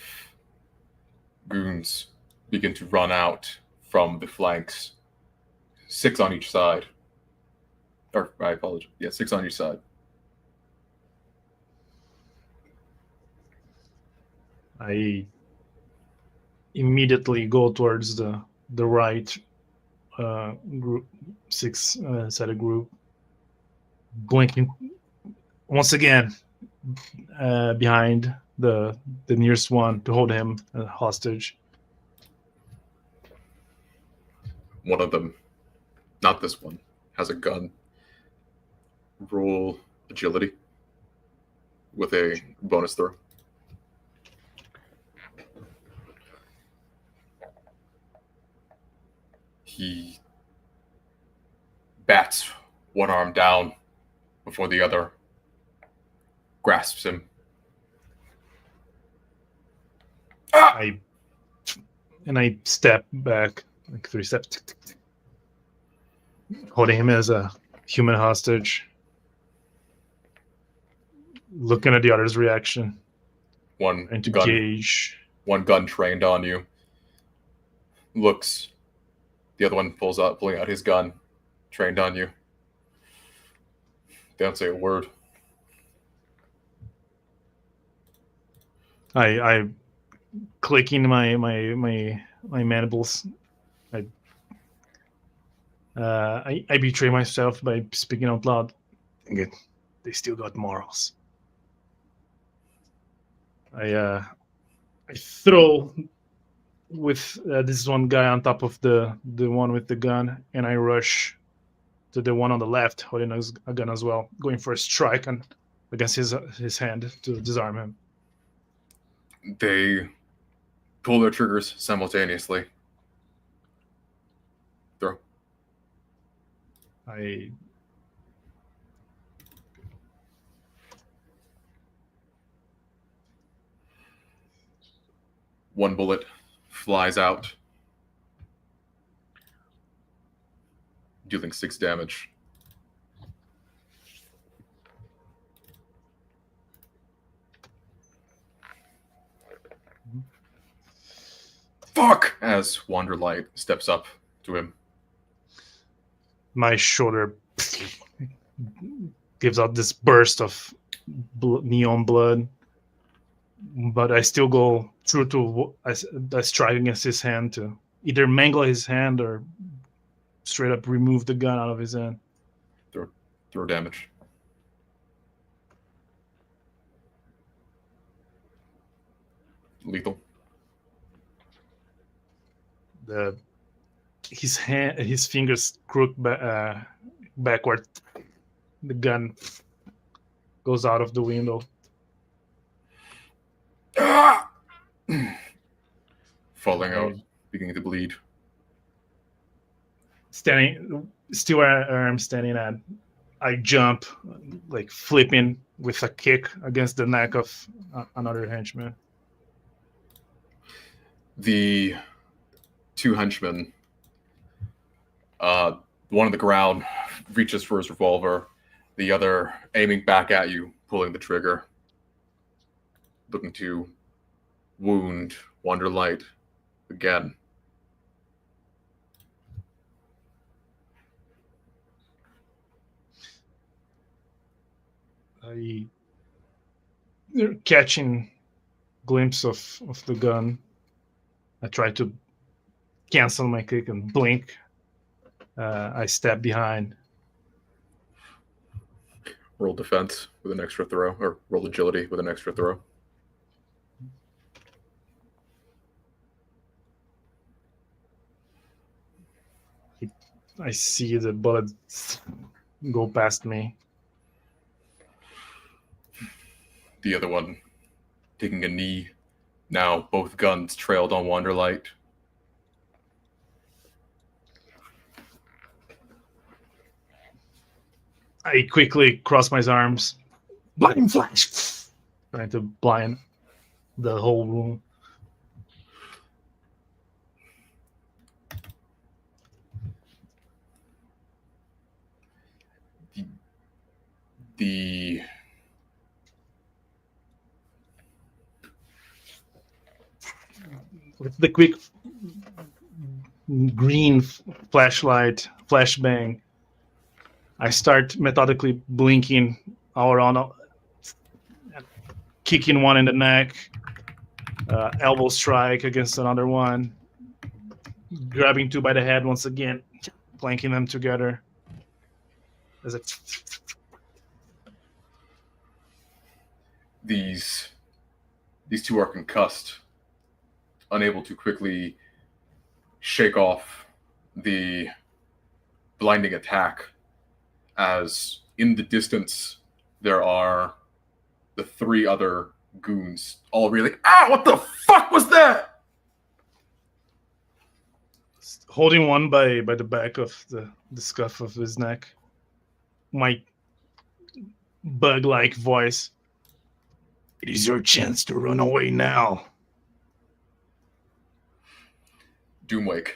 goons begin to run out from the flanks, 6 on each side, Or I apologize. Yeah, 6 on your side. I immediately go towards the right group, 6-sided group, blinking once again behind the nearest one to hold him hostage. One of them, not this one, has a gun. Roll agility with a bonus throw. He bats one arm down before the other grasps him. I step back like 3 steps, holding him as a human hostage, looking at the other's reaction One and to gun, gauge. one gun trained on you. Looks. The other one pulling out his gun, trained on you. They don't say a word. I clicking my mandibles. I betray myself by speaking out loud. They still got morals. I throw with this one guy on top of the one with the gun, and I rush to the one on the left holding a gun as well, going for a strike against his hand to disarm him. They pull their triggers simultaneously. Throw. One bullet flies out, dealing 6 damage. Fuck! As Wanderlight steps up to him. My shoulder gives out this burst of neon blood, but I still go through to I strike against his hand to either mangle his hand or straight up remove the gun out of his hand. Throw damage. Lethal. His fingers crook backward. The gun goes out of the window. Falling out, beginning to bleed. Standing, still where I'm standing at, I jump, like flipping with a kick against the neck of another henchman. The 2 henchmen, one on the ground reaches for his revolver, the other aiming back at you, pulling the trigger, looking to wound Wanderlight again. Catching glimpse of the gun, I try to cancel my kick and blink. I step behind. Roll defense with an extra throw, or roll agility with an extra throw. I see the bullet go past me. The other one taking a knee. Now both guns trailed on Wanderlight. I quickly cross my arms. Blinding flash! Trying to blind the whole room. The With the quick green flashlight, flashbang, I start methodically blinking all around, kicking one in the neck, elbow strike against another one, grabbing two by the head once again, planking them together. As a These two are concussed, unable to quickly shake off the blinding attack, as in the distance there are the three other goons all reeling. Ah, what the fuck was that? holding one by the back of the scuff of his neck. My bug-like voice. It is your chance to run away now. Doomwake.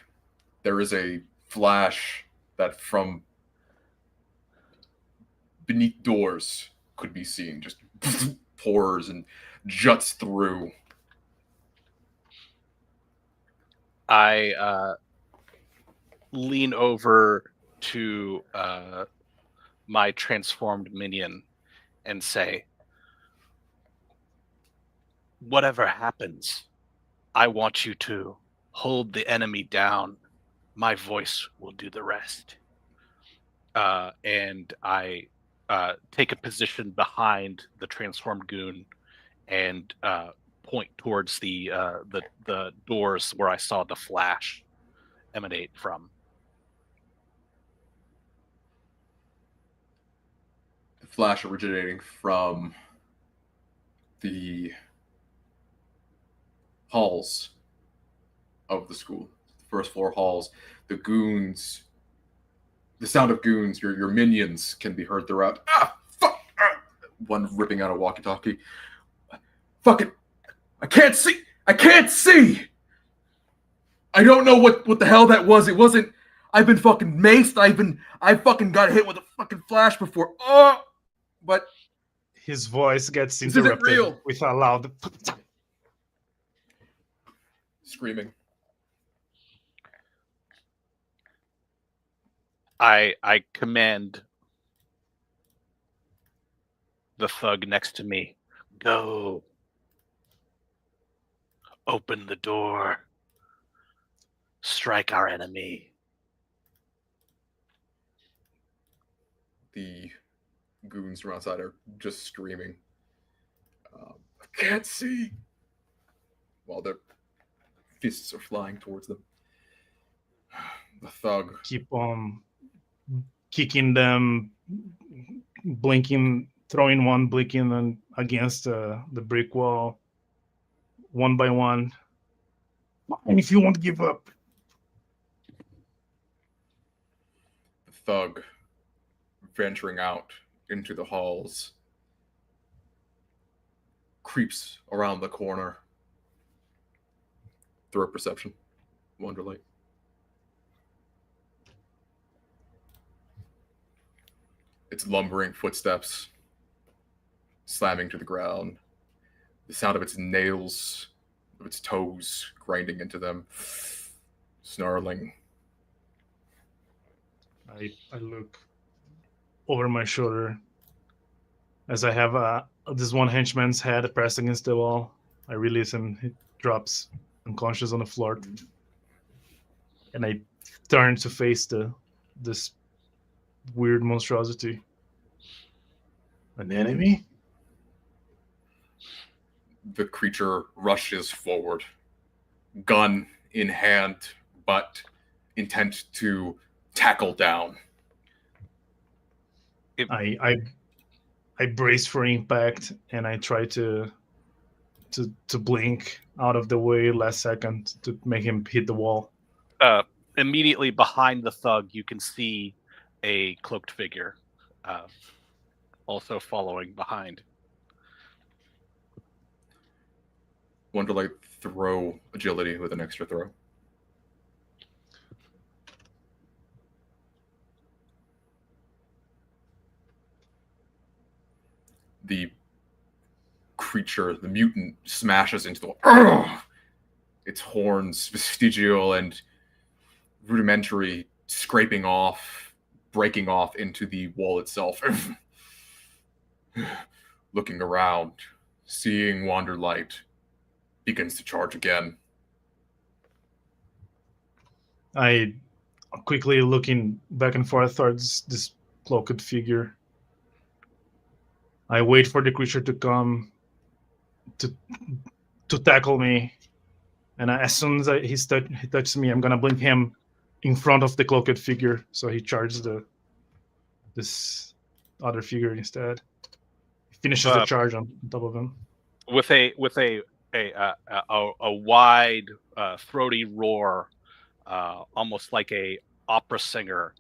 There is a flash that from beneath doors could be seen, just pours and juts through. I lean over to my transformed minion and say, whatever happens, I want you to hold the enemy down. My voice will do the rest. And I take a position behind the transformed goon and point towards the doors where I saw the flash emanate from. The flash originating from the halls of the school, the first floor halls. The goons, the sound of goons, your minions can be heard throughout. Ah, fuck! Ah! One ripping out a walkie-talkie. Fucking, I can't see! I can't see! I don't know what the hell that was. It wasn't. I've been fucking maced. I fucking got hit with a fucking flash before. Oh, but his voice gets this isn't interrupted real. with a loud Screaming. I command the thug next to me, go. Open the door. Strike our enemy. The goons from outside are just screaming. I can't see. While their fists are flying towards them. The thug. keep on kicking them, blinking, throwing one, blinking them against the brick wall, one by one. And if you won't give up, The thug venturing out into the halls, creeps around the corner. Throw a perception. Wonderlight. Its lumbering footsteps slamming to the ground. The sound of its nails, of its toes grinding into them. Snarling. I look over my shoulder as I have this one henchman's head pressed against the wall. I release him. He drops unconscious on the floor. And I turn to face this weird monstrosity. An enemy? The creature rushes forward, gun in hand, but intent to tackle down. I brace for impact and I try to blink out of the way last second to make him hit the wall. Immediately behind the thug, you can see a cloaked figure also following behind. Wonderlight, throw agility with an extra throw. The creature, the mutant, smashes into the wall. Ugh! Its horns, vestigial and rudimentary, scraping off, breaking off into the wall itself. Looking around, seeing Wanderlight, begins to charge again. I quickly looking back and forth towards this cloaked figure. I wait for the creature to come to tackle me, and as soon as he touches me, I'm gonna blink him in front of the cloaked figure, so he charges this other figure instead. He finishes the charge on top of him. With a wide, throaty roar, almost like a opera singer,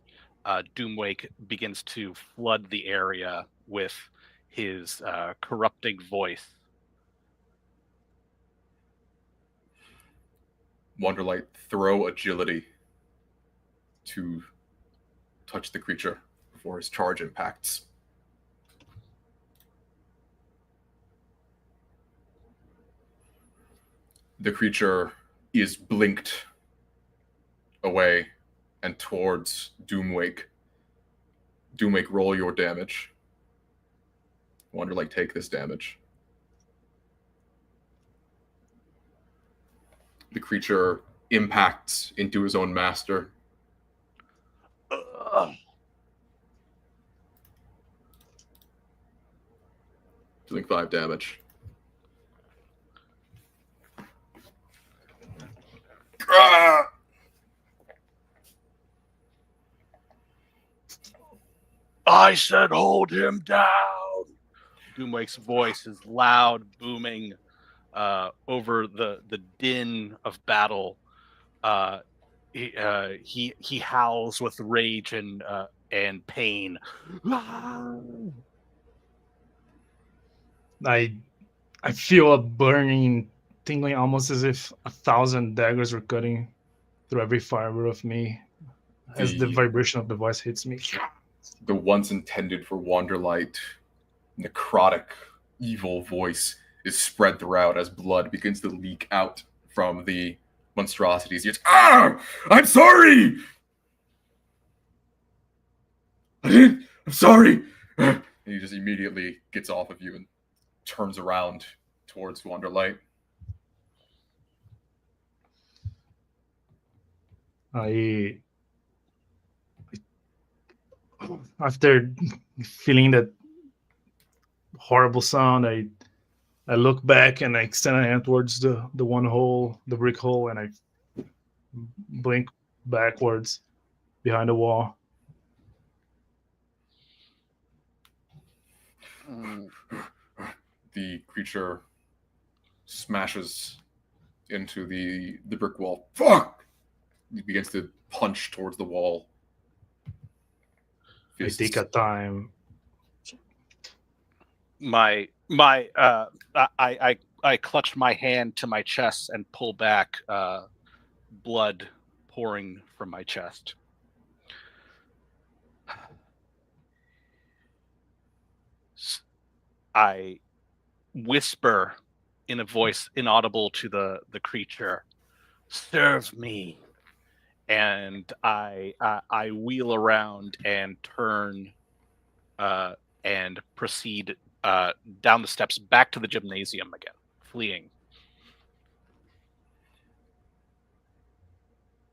Doomwake begins to flood the area with his corrupting voice. Wanderlight, throw agility to touch the creature before his charge impacts. The creature is blinked away and towards Doomwake. Doomwake, roll your damage. Wanderlight, take this damage. The creature impacts into his own master. Doing 5 damage. I said hold him down. Doomwake's voice is loud, booming over the din of battle. He howls with rage and pain. I feel a burning, tingling, almost as if 1,000 daggers were cutting through every fiber of me as the vibration of the voice hits me. The once intended for Wanderlight, necrotic, evil voice is spread throughout as blood begins to leak out from the monstrosities. It's, I'm sorry! I'm sorry! And he just immediately gets off of you and turns around towards Wanderlight. After feeling that horrible sound, I look back and I extend a hand towards the one hole, the brick hole, and I blink backwards behind the wall. The creature smashes into the brick wall. Fuck! He begins to punch towards the wall. I take a time. I clutch my hand to my chest and pull back, blood pouring from my chest. I whisper in a voice inaudible to the creature, "Serve me." And I wheel around and turn and proceed down the steps back to the gymnasium again, fleeing.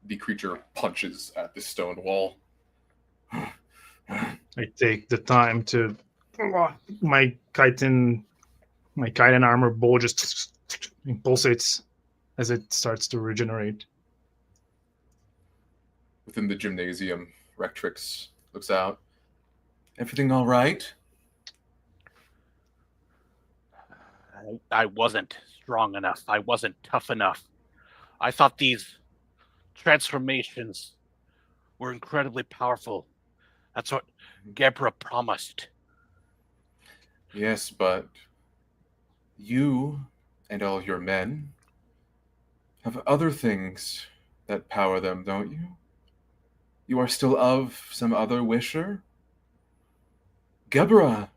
The creature punches at the stone wall. I take the time to my chitin armor bow just pulsates as it starts to regenerate. Within the gymnasium, Rectrix looks out. Everything all right? I wasn't strong enough. I wasn't tough enough. I thought these transformations were incredibly powerful. That's what Gebra promised. Yes, but you and all your men have other things that power them, don't you? You are still of some other wisher? Gebra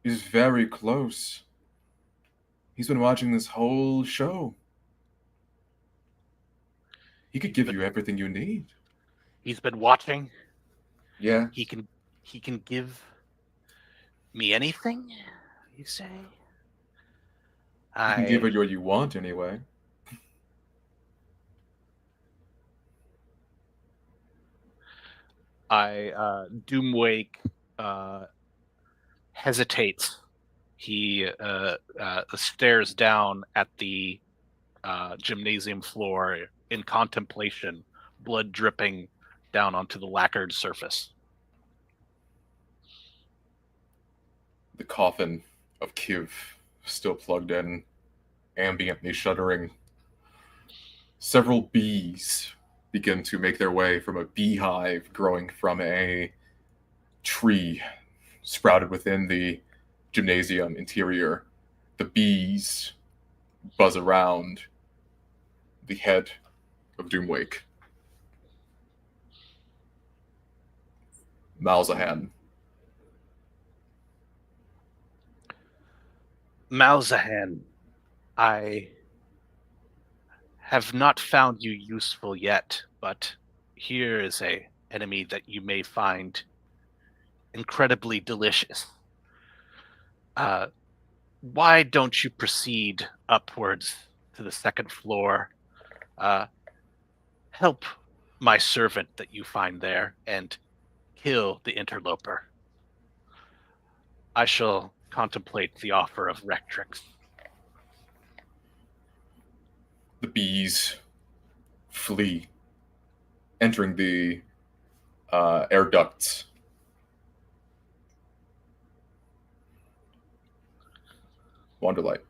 is very close. He's been watching this whole show. He could give you everything you need. He's been watching. Yeah. He can give me anything, you say? You can give it what you want anyway. Doomwake hesitates. He stares down at the gymnasium floor in contemplation, blood dripping down onto the lacquered surface. The coffin of Kiv still plugged in, ambiently shuddering. Several bees begin to make their way from a beehive growing from a tree sprouted within the gymnasium interior. The bees buzz around the head of Doomwake. Malzahan. Malzahan, I have not found you useful yet, but here is a enemy that you may find incredibly delicious. Why don't you proceed upwards to the second floor? Help my servant that you find there and kill the interloper. I shall contemplate the offer of Rectrix. The bees flee, entering the air ducts. Wanderlight.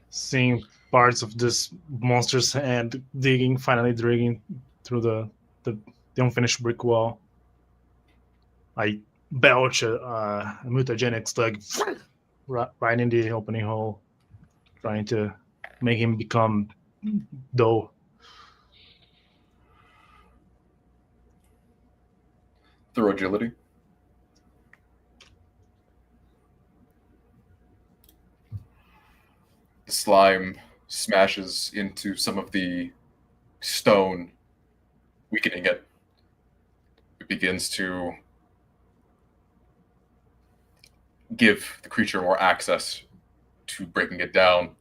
Seeing parts of this monster's hand finally digging through the unfinished brick wall, I belch a mutagenic slug right in the opening hole, trying to make him become dough. Through agility. The slime smashes into some of the stone, weakening it. It begins to give the creature more access to breaking it down.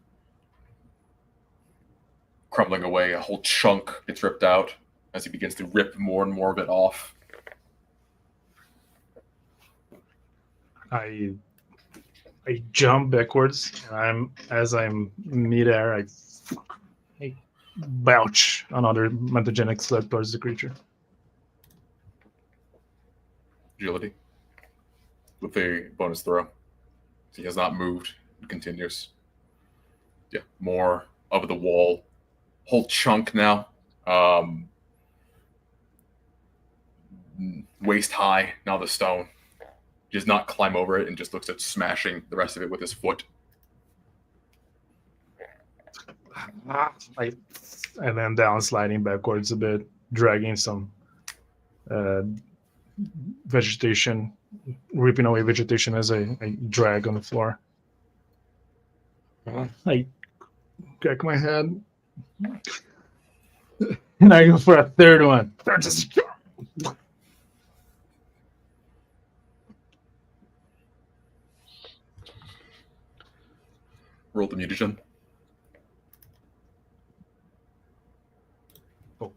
Crumbling away, a whole chunk gets ripped out as he begins to rip more and more of it off. I jump backwards, and as I'm midair, I belch another mutagenic slug towards the creature. Agility. With a bonus throw. He has not moved. It continues. Yeah, more of the wall. Whole chunk now. Waist high, now the stone. He does not climb over it and just looks at smashing the rest of it with his foot. And then down, sliding backwards a bit, dragging some vegetation, ripping away vegetation as I drag on the floor. I crack my head, and I go for a third one. Roll the mutagen. Oh.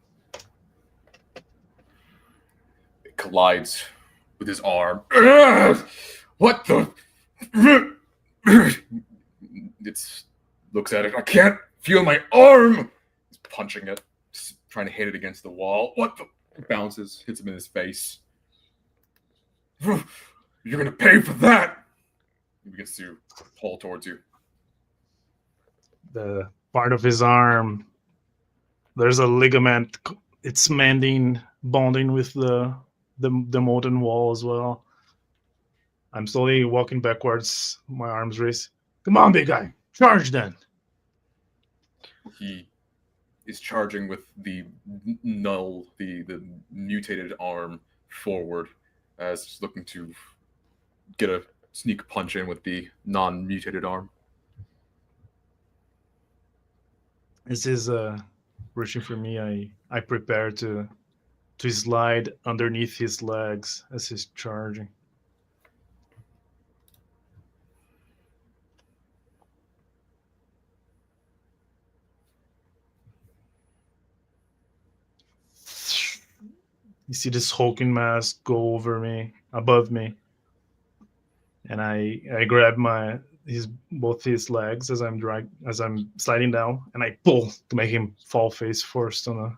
It collides with his arm. What the? It looks at it. I can't feel my arm. He's punching it, trying to hit it against the wall. What the? It bounces, hits him in his face. You're gonna pay for that. He begins to pull towards you. The part of his arm, there's a ligament. It's bonding with the molten wall as well. I'm slowly walking backwards, my arms raised. Come on, big guy, charge then. He is charging with the null, the mutated arm forward, as he's looking to get a sneak punch in with the non-mutated arm. This is reaching for me. I prepare to to slide underneath his legs as he's charging. You see this hulking mass go over me, above me, and I grab both his legs as I'm sliding down, and I pull to make him fall face first on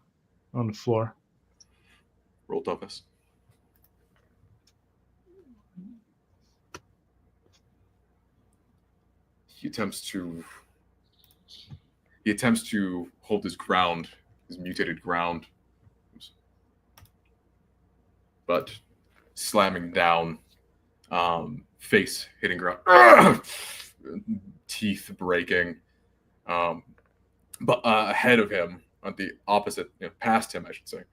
the floor. Roll toughness. He attempts to hold his ground, his mutated ground, but slamming down, face hitting ground, teeth breaking. But ahead of him, on the opposite, past him, I should say,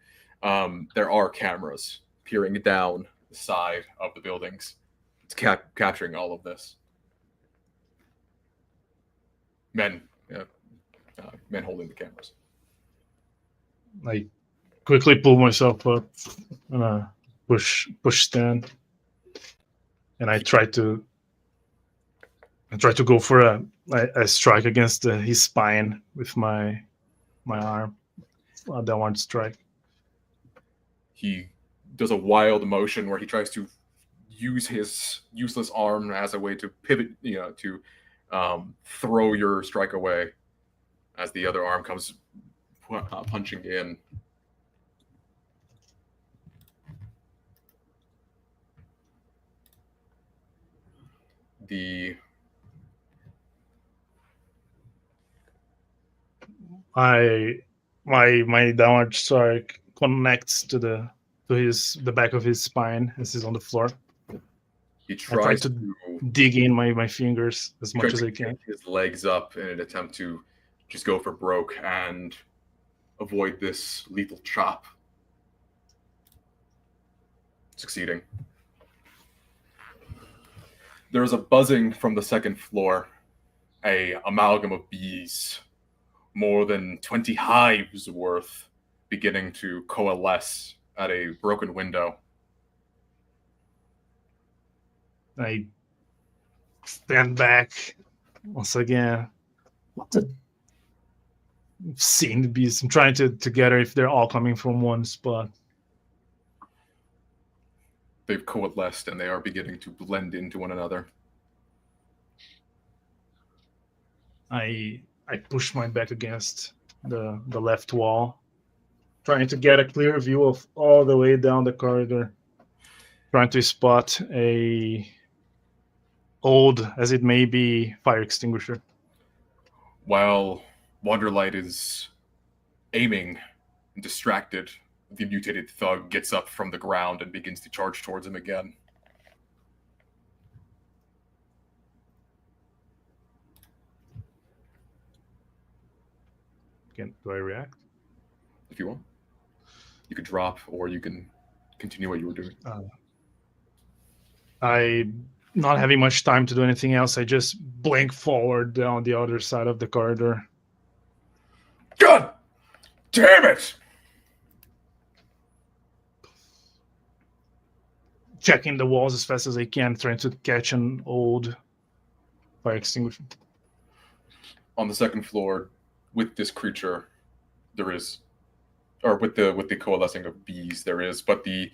there are cameras peering down the side of the buildings. It's capturing all of this. Men holding the cameras. I quickly pull myself up and push stand, and I try to go for a strike against his spine with my arm. A downward strike. He does a wild motion where he tries to use his useless arm as a way to pivot, to throw your strike away as the other arm comes punching in. My downward strike connects to the back of his spine as he's on the floor. He tries to dig in my fingers as much as I can. Get his legs up in an attempt to just go for broke and avoid this lethal chop. Succeeding. There is a buzzing from the second floor, a amalgam of bees, more than 20 hives worth, beginning to coalesce at a broken window. I stand back once again. I've seen the bees. I'm trying to gather if they're all coming from one spot. They've coalesced and they are beginning to blend into one another. I push my back against the left wall, trying to get a clear view of all the way down the corridor, trying to spot a old as it may be fire extinguisher. While Wanderlight is aiming and distracted, the mutated thug gets up from the ground and begins to charge towards him again. Do I react? If you want. You could drop, or you can continue what you were doing. I'm not having much time to do anything else. I just blink forward down the other side of the corridor. God damn it! Checking the walls as fast as I can, trying to catch an old fire extinguisher. On the second floor, with this creature, there is, or with the coalescing of bees, there is, but the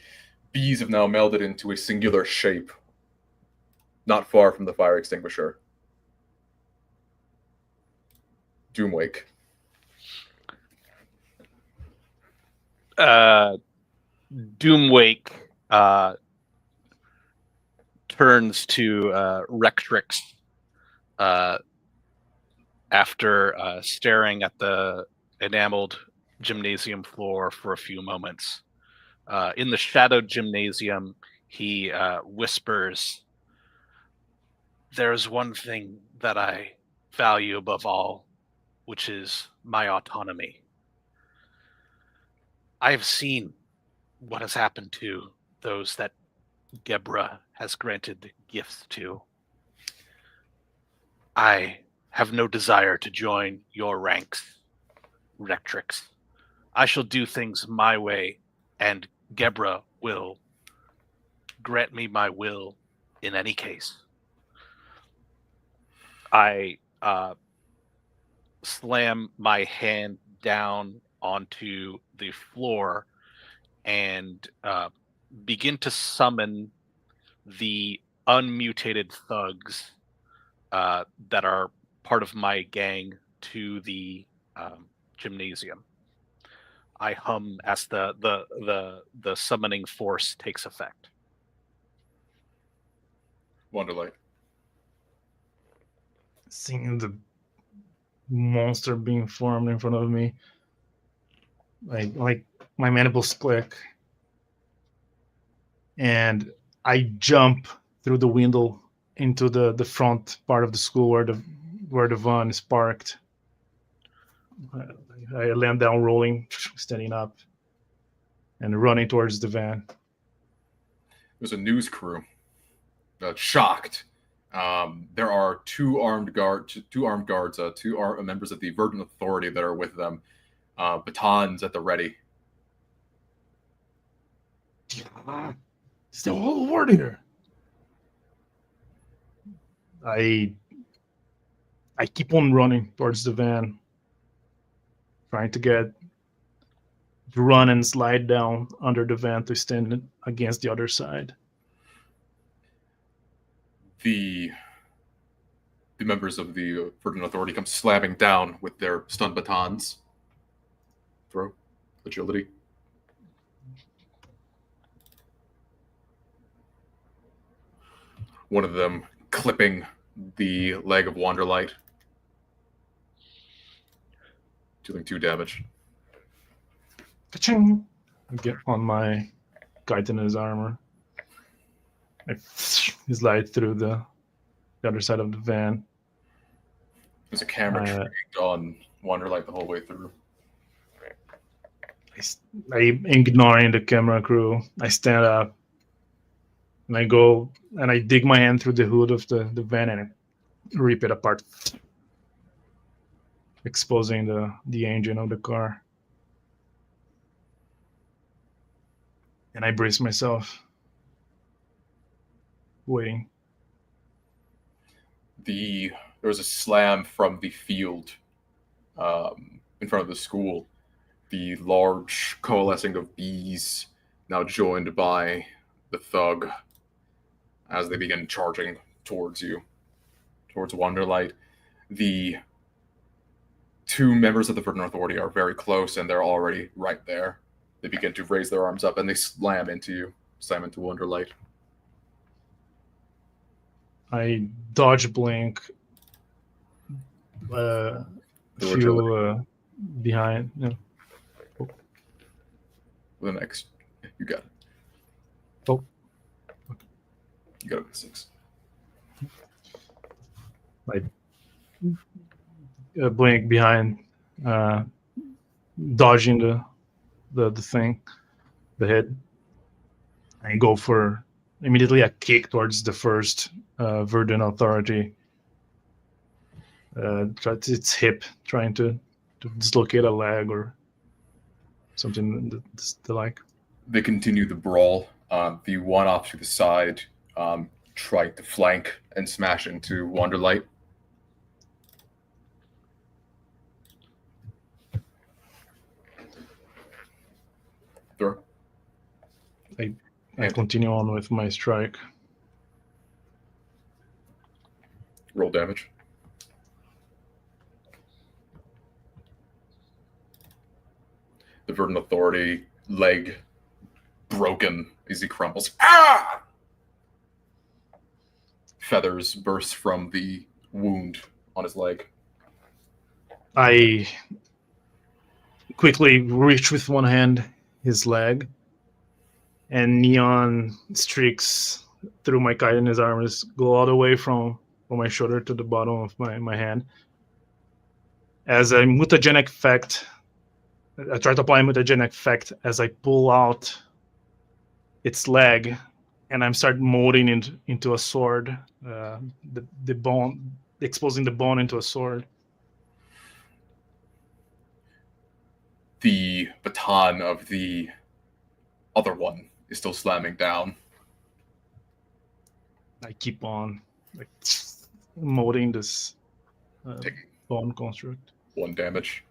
bees have now melded into a singular shape, not far from the fire extinguisher. Doomwake. Doomwake turns to Rectrix after staring at the enameled gymnasium floor for a few moments. In the shadowed gymnasium, he whispers, "There's one thing that I value above all, which is my autonomy. I have seen what has happened to those that Gebra has granted gifts to. I have no desire to join your ranks, Rectrix. I shall do things my way and Gebra will grant me my will in any case. I slam my hand down onto the floor and begin to summon the unmutated thugs that are part of my gang to the gymnasium. I hum as the summoning force takes effect. Wonderlight. Seeing the monster being formed in front of me, like my mandibles click, and I jump through the window into the front part of the school where the van is parked. I land down, rolling, standing up, and running towards the van. There's a news crew shocked. There are two armed guards, members of the Verdant Authority that are with them, batons at the ready. It's the whole world here. I keep on running towards the van, trying to run and slide down under the van to stand against the other side. The members of the Verdant Authority come slamming down with their stun batons. Throw agility. One of them clipping the leg of Wanderlight, dealing 2 damage. Ka-ching! I get on my chitinous armor. I slide through the other side of the van. There's a camera trained on Wanderlight the whole way through. I ignoring the camera crew. I stand up and I go and I dig my hand through the hood of the van and I rip it apart, exposing the engine of the car. And I brace myself, waiting. There was a slam from the field in front of the school. The large coalescing of bees, now joined by the thug, as they begin charging towards you, towards Wanderlight. The 2 members of the Verdant Authority are very close, and they're already right there. They begin to raise their arms up, and they slam into Wanderlight. I dodge blink few behind. Yeah. The next, you got it. Oh. You got it with 6. I blink behind, dodging the thing, the head. I go for immediately a kick towards the first Verdant Authority. Its hip, trying to dislocate a leg or something the like. They continue the brawl. The one off to the side tried to flank and smash into Wanderlight. Throw. I continue on with my strike. Roll damage. The Verdant Authority leg broken as he crumbles. Ah! Feathers burst from the wound on his leg. I quickly reach with one hand his leg, and neon streaks through my chitinous armors go all the way from my shoulder to the bottom of my hand. As a mutagenic effect, I try to apply a mutagenic effect as I pull out its leg, and I'm start molding it into a sword. The bone, exposing the bone into a sword. The baton of the other one is still slamming down. I keep on like molding this Taking bone construct. 1 damage.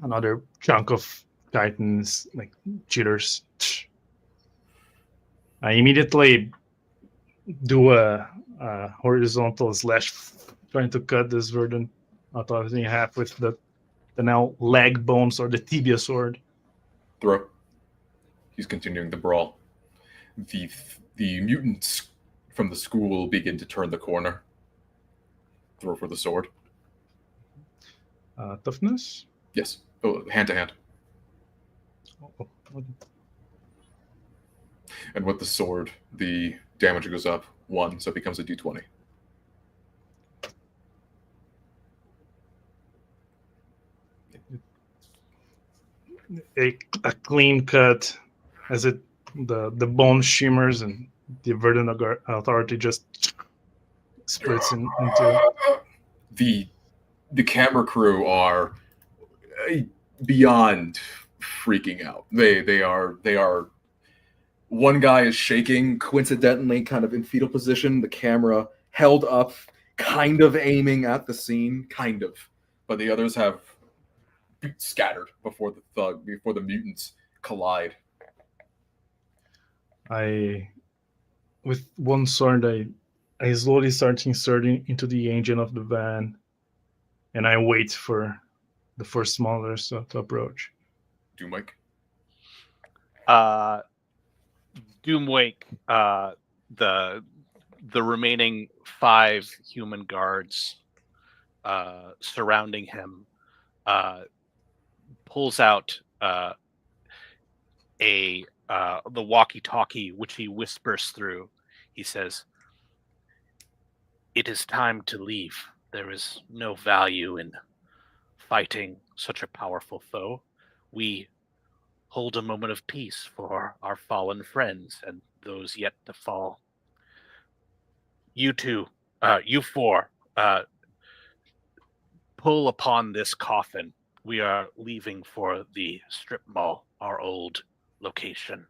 Another chunk of titans, like cheaters. I immediately do a horizontal slash, trying to cut this verdant authority in half with the now leg bones or the tibia sword. Throw. He's continuing the brawl. The mutants from the school begin to turn the corner. Throw for the sword. Toughness? Yes. Oh, hand to hand. Oh, And with the sword, the damage goes up 1, so it becomes a d20. a clean cut as the bone shimmers and the verdant authority just splits into. The camera crew are beyond freaking out. They are. One guy is shaking, coincidentally, kind of in fetal position. The camera held up, kind of aiming at the scene, kind of. But the others have scattered before the mutants collide. With one sword, I slowly start inserting into the engine of the van, and I wait for the first smugglers to approach. Doomwake. Doomwake, the remaining 5 human guards surrounding him, pulls out the walkie-talkie, which he whispers through. He says, "It is time to leave. There is no value in fighting such a powerful foe. We hold a moment of peace for our fallen friends and those yet to fall. You two, you 4, pull upon this coffin. We are leaving for the strip mall, our old location.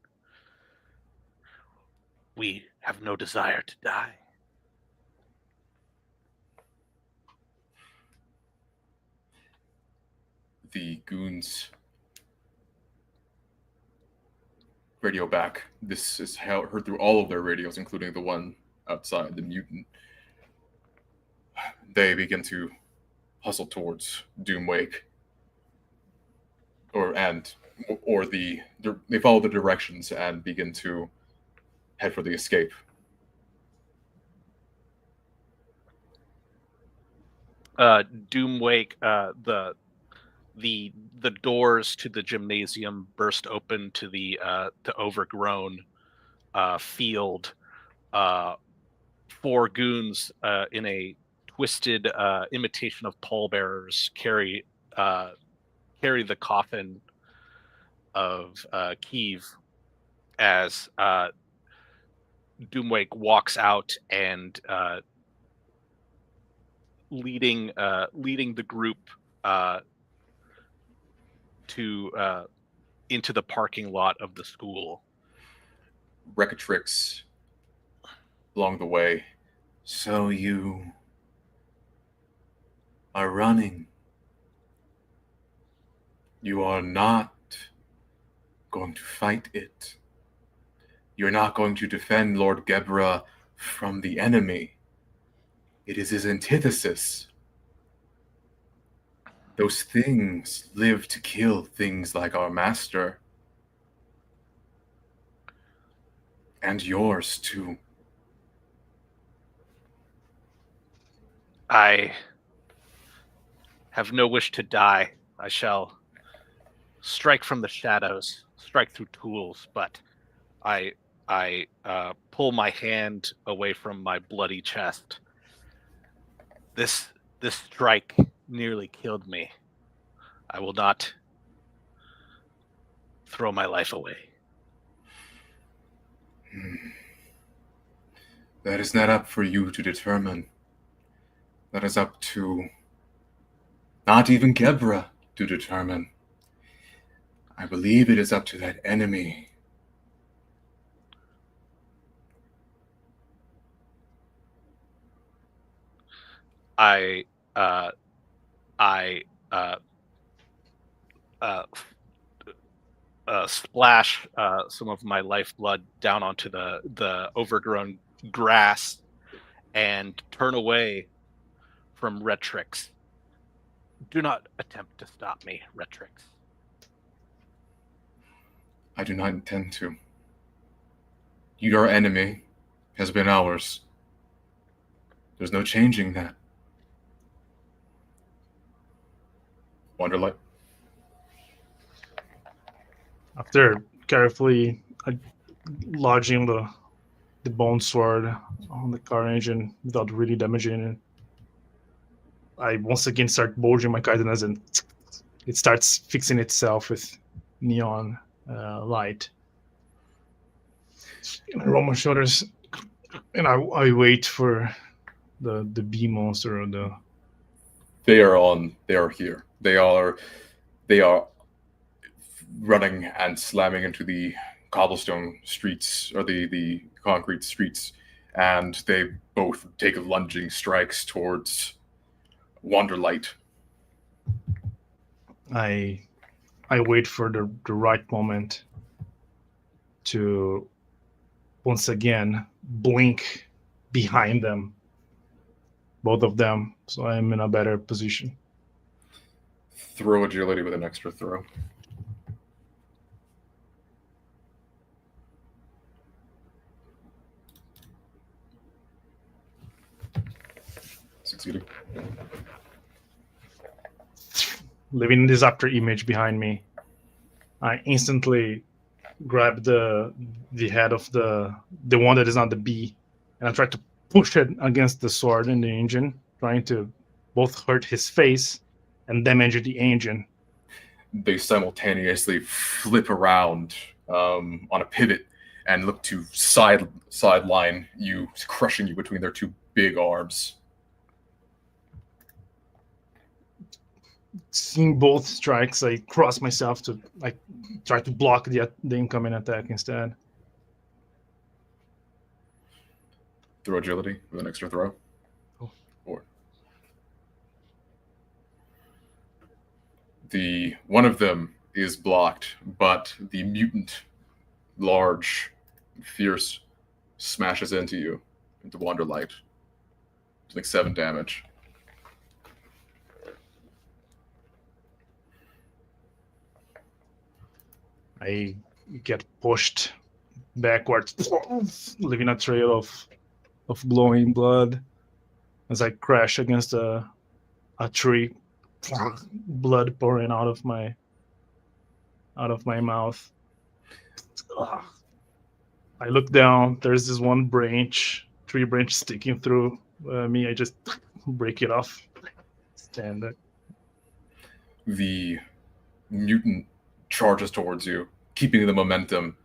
We have no desire to die." The goons radio back. This is heard through all of their radios, including the one outside, the mutant. They begin to hustle towards Doomwake. They follow the directions and begin to head for the escape. Doomwake, the doors to the gymnasium burst open to the overgrown field. 4 goons in a twisted imitation of pallbearers carry the coffin of Kiev as Doomwake walks out and leading the group into the parking lot of the school. Recatrix along the way. So you are running. You are not going to fight it. You're not going to defend Lord Gebra from the enemy. It is his antithesis. Those things live to kill things like our master. And yours, too. I have no wish to die. I shall strike from the shadows, strike through tools, but I pull my hand away from my bloody chest. This strike nearly killed me. I will not throw my life away. That is not up for you to determine. That is up to not even Gebra to determine. I believe it is up to that enemy. I uh, I uh, uh, splash some of my lifeblood down onto the overgrown grass and turn away from Retrix. Do not attempt to stop me, Retrix. I do not intend to. Your enemy has been ours. There's no changing that. Wonderlight. After carefully lodging the bone sword on the car engine without really damaging it, I once again start bulging my chitinous, and it starts fixing itself with neon light. And I roll my shoulders, and I wait for the bee monster or the. They are here. They are running and slamming into the cobblestone streets, or the concrete streets, and they both take lunging strikes towards Wonderlight. I wait for the right moment to once again blink behind them, both of them, so I'm in a better position. Throw agility with an extra throw. Succeeding. Leaving this after image behind me, I instantly grab the head of the one that is not the bee, and I try to push it against the sword in the engine, trying to both hurt his face and damage the engine. They simultaneously flip around on a pivot and look to sideline you, crushing you between their two big arms. Seeing both strikes, I cross myself to try to block the incoming attack instead. Throw agility with an extra throw. Oh. 4. One of them is blocked, but the mutant, large, fierce, smashes into you, into Wonderlight. It's like 7 damage. I get pushed backwards, leaving a trail of glowing blood as I crash against a tree, blood pouring out of my mouth. I look down. There's this one tree branch sticking through me. I just break it off. Stand there. The mutant charges towards you, keeping the momentum,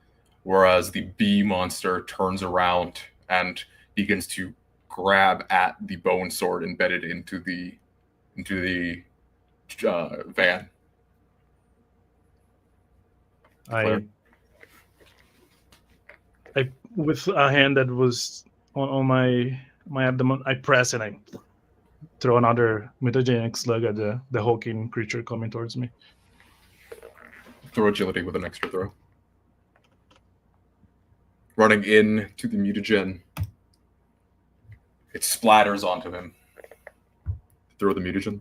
whereas the bee monster turns around and begins to grab at the bone sword embedded into the van. I with a hand that was on my abdomen, I press and I throw another mutagenic slug at the hulking creature coming towards me. Throw agility with an extra throw. Running in to the mutagen. It splatters onto him. Throw the mutagen.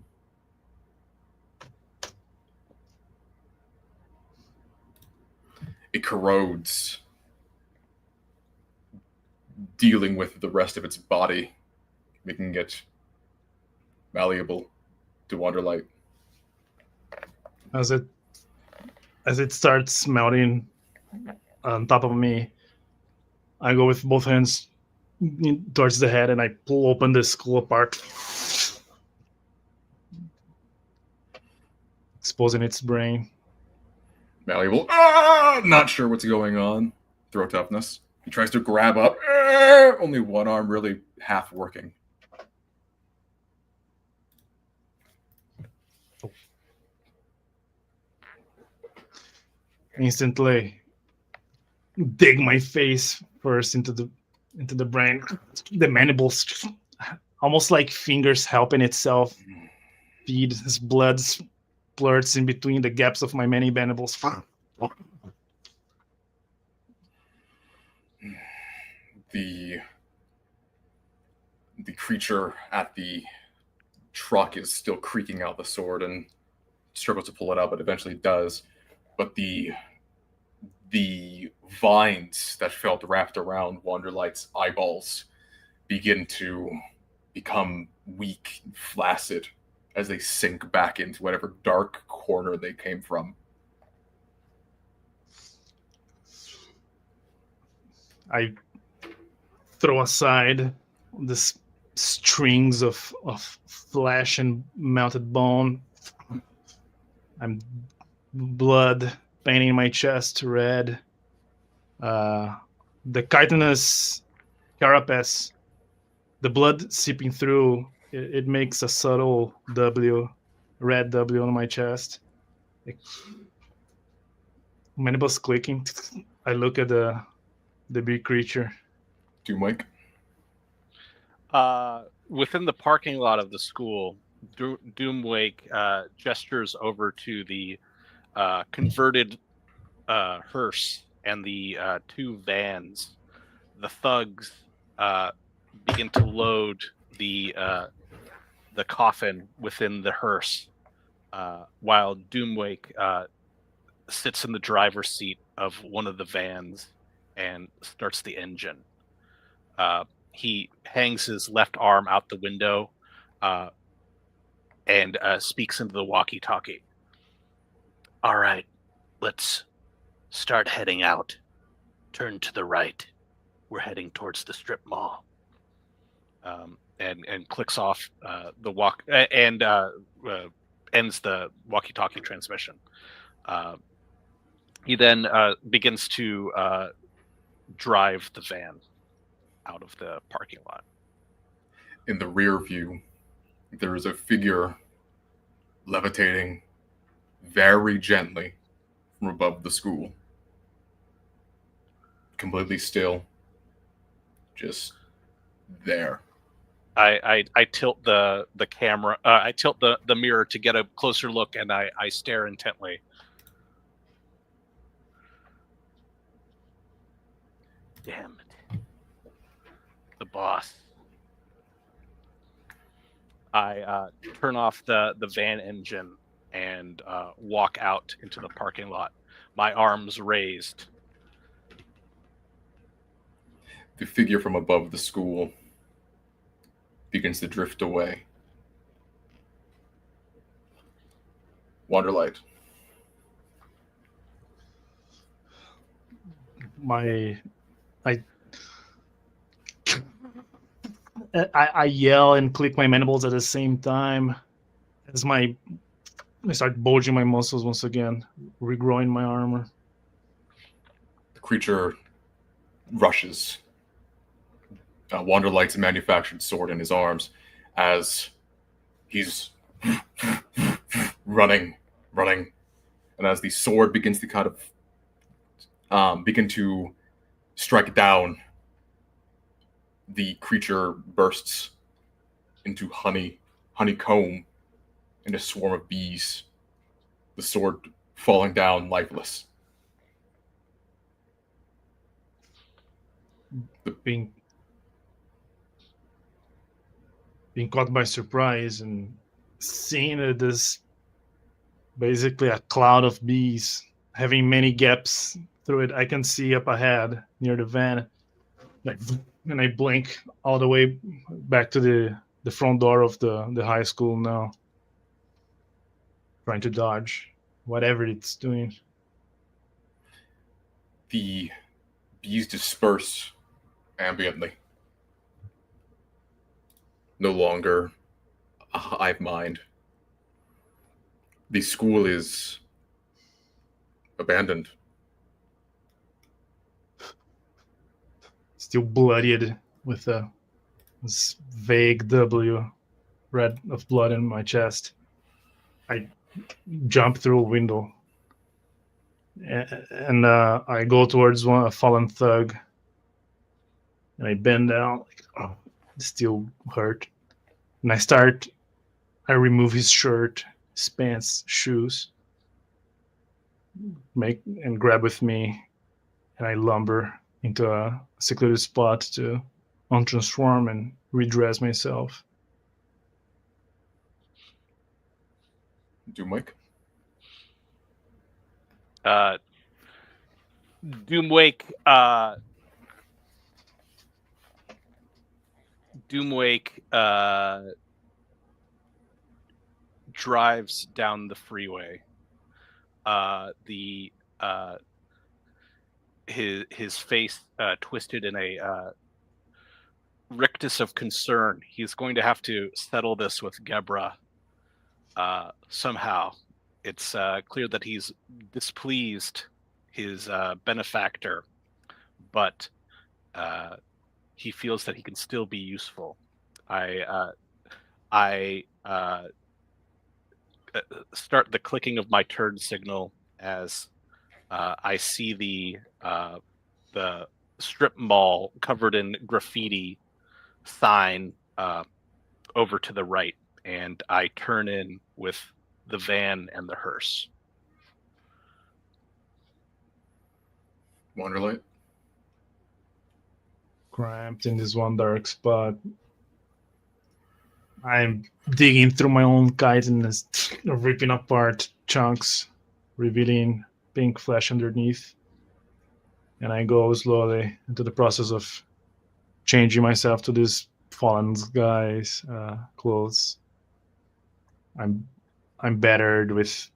It corrodes, dealing with the rest of its body, making it malleable to Wonderlight. As it starts melting on top of me, I go with both hands towards the head and I pull open the skull apart, exposing its brain. Malleable. Not sure what's going on. Throw toughness. He tries to grab up. Only one arm really half working. instantly dig my face first into the brain. The mandibles, almost like fingers helping itself feed. His blood splurts in between the gaps of my many mandibles. The creature at the truck is still creaking out the sword and struggles to pull it out, but eventually does. But the vines that felt wrapped around Wanderlight's eyeballs begin to become weak and flaccid as they sink back into whatever dark corner they came from. I throw aside this strings of flesh and melted bone. I'm blood painting my chest red. The chitinous carapace, the blood seeping through, it makes a subtle W, red W on my chest. Mandibles clicking. I look at the big creature. Doomwake? Within the parking lot of the school, Doomwake gestures over to the converted hearse and the two vans. The thugs begin to load the coffin within the hearse, while Doomwake sits in the driver's seat of one of the vans and starts the engine. He hangs his left arm out the window and speaks into the walkie-talkie. All right, let's start heading out. Turn to the right. We're heading towards the strip mall. And clicks off the walk and ends the walkie-talkie transmission. He then begins to drive the van out of the parking lot. In the rear view, there is a figure levitating very gently from above the school. Completely still. Just there. I tilt the camera. I tilt the mirror to get a closer look, and I stare intently. Damn it. The boss. I turn off the van engine and walk out into the parking lot, my arms raised. The figure from above the school begins to drift away. Wanderlight. I yell and click my mandibles at the same time as I start bulging my muscles once again, regrowing my armor. The creature rushes Wanderlight's manufactured sword in his arms as he's running, and as the sword begins to kind of begin to strike down, the creature bursts into honeycomb, and a swarm of bees, the sword falling down lifeless. Being caught by surprise and seeing that this basically a cloud of bees having many gaps through it. I can see up ahead near the van, and I blink all the way back to the front door of the high school now, trying to dodge whatever it's doing. The bees disperse ambiently. No longer a hive mind. The school is abandoned. Still bloodied with this vague W, red of blood in my chest. I jump through a window. And I go towards a fallen thug, and I bend down, like, oh, it still hurt. And I remove his shirt, his pants, shoes, and grab with me, and I lumber into a secluded spot to untransform and redress myself. Doomwake. Doomwake drives down the freeway. His face twisted in a rictus of concern. He's going to have to settle this with Gebra somehow. It's clear that he's displeased his benefactor, but he feels that he can still be useful. I start the clicking of my turn signal as I see the strip mall covered in graffiti sign over to the right, and I turn in with the van and the hearse. Wanderlight. Cramped in this one dark spot. I'm digging through my own chitinous, ripping apart chunks, revealing pink flesh underneath. And I go slowly into the process of changing myself to this fallen guy's clothes. I'm battered with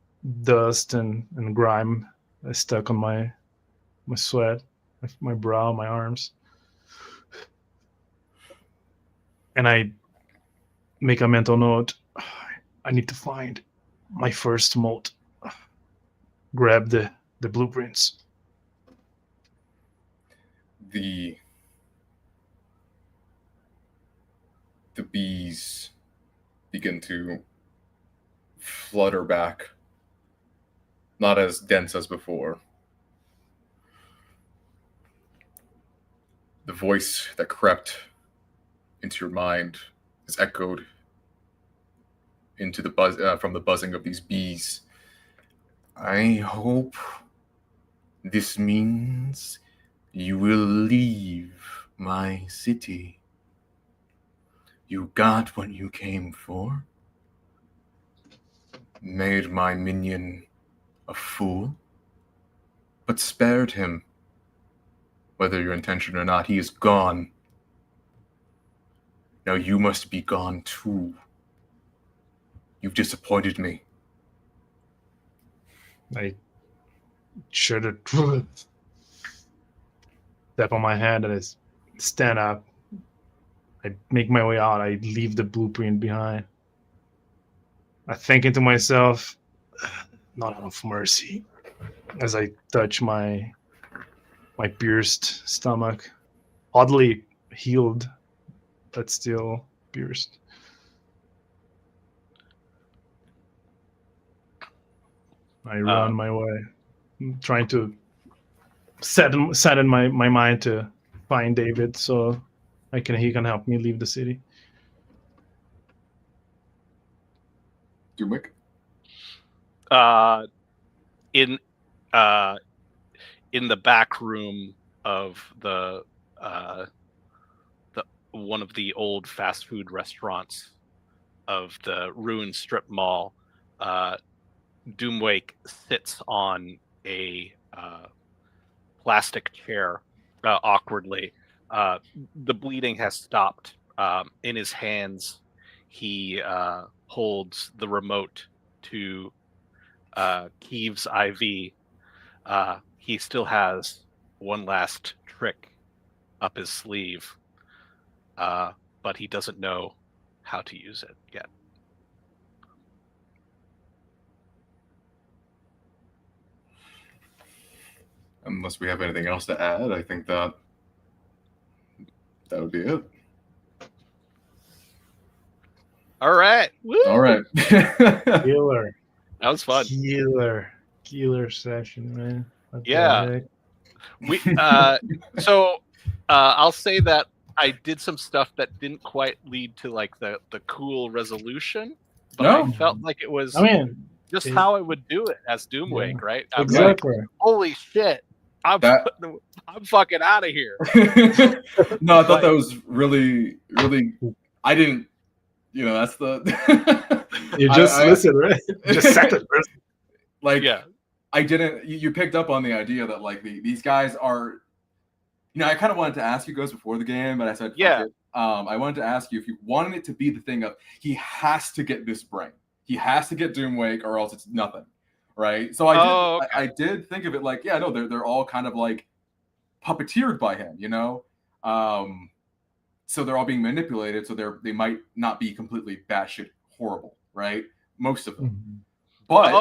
dust and grime stuck on my sweat, my brow, my arms. And I make a mental note. I need to find my first moat. Grab the blueprints. The bees begin to flutter back, not as dense as before. The voice that crept into your mind is echoed into the buzz from the buzzing of these bees. I hope this means you will leave my city. You got what you came for. Made my minion a fool, but spared him. Whether your intention or not, he is gone. Now you must be gone too. You've disappointed me. I should have tap on my hand and I stand up. I make my way out. I leave the blueprint behind. I think into myself, not out of mercy, as I touch my pierced stomach, oddly healed, but still pierced. I run my way, trying to set in my mind to find David so he can help me leave the city. Doomwick? In the back room of the one of the old fast food restaurants of the ruined strip mall, Doomwake sits on a plastic chair awkwardly. The bleeding has stopped. In his hands, he holds the remote to Keeve's IV. He still has one last trick up his sleeve, but he doesn't know how to use it yet. Unless we have anything else to add, I think that would be it. All right. Woo! All right. Killer. That was fun. Killer. killer session, man. What the Yeah. heck? We so I'll say that I did some stuff that didn't quite lead to like the cool resolution, but No? I felt like it was I mean, just it- how I would do it as Doomwake, Yeah. right? I'm like, exactly. holy shit, I'm That- I'm fucking out of here. No, I thought Like- that was really, really. I didn't. That's the. You just listen, right? Just set it. Like, Yeah. I didn't. You picked up on the idea that like these guys are. I kind of wanted to ask you guys before the game, but I said, fuck Yeah. it. I wanted to ask you if you wanted it to be the thing of he has to get this brain, he has to get Doomwake, or else it's nothing, right? So I did think of it like, yeah, no, they're all kind of like puppeteered by him, so they're all being manipulated, so they might not be completely batshit horrible, right? Most of them, but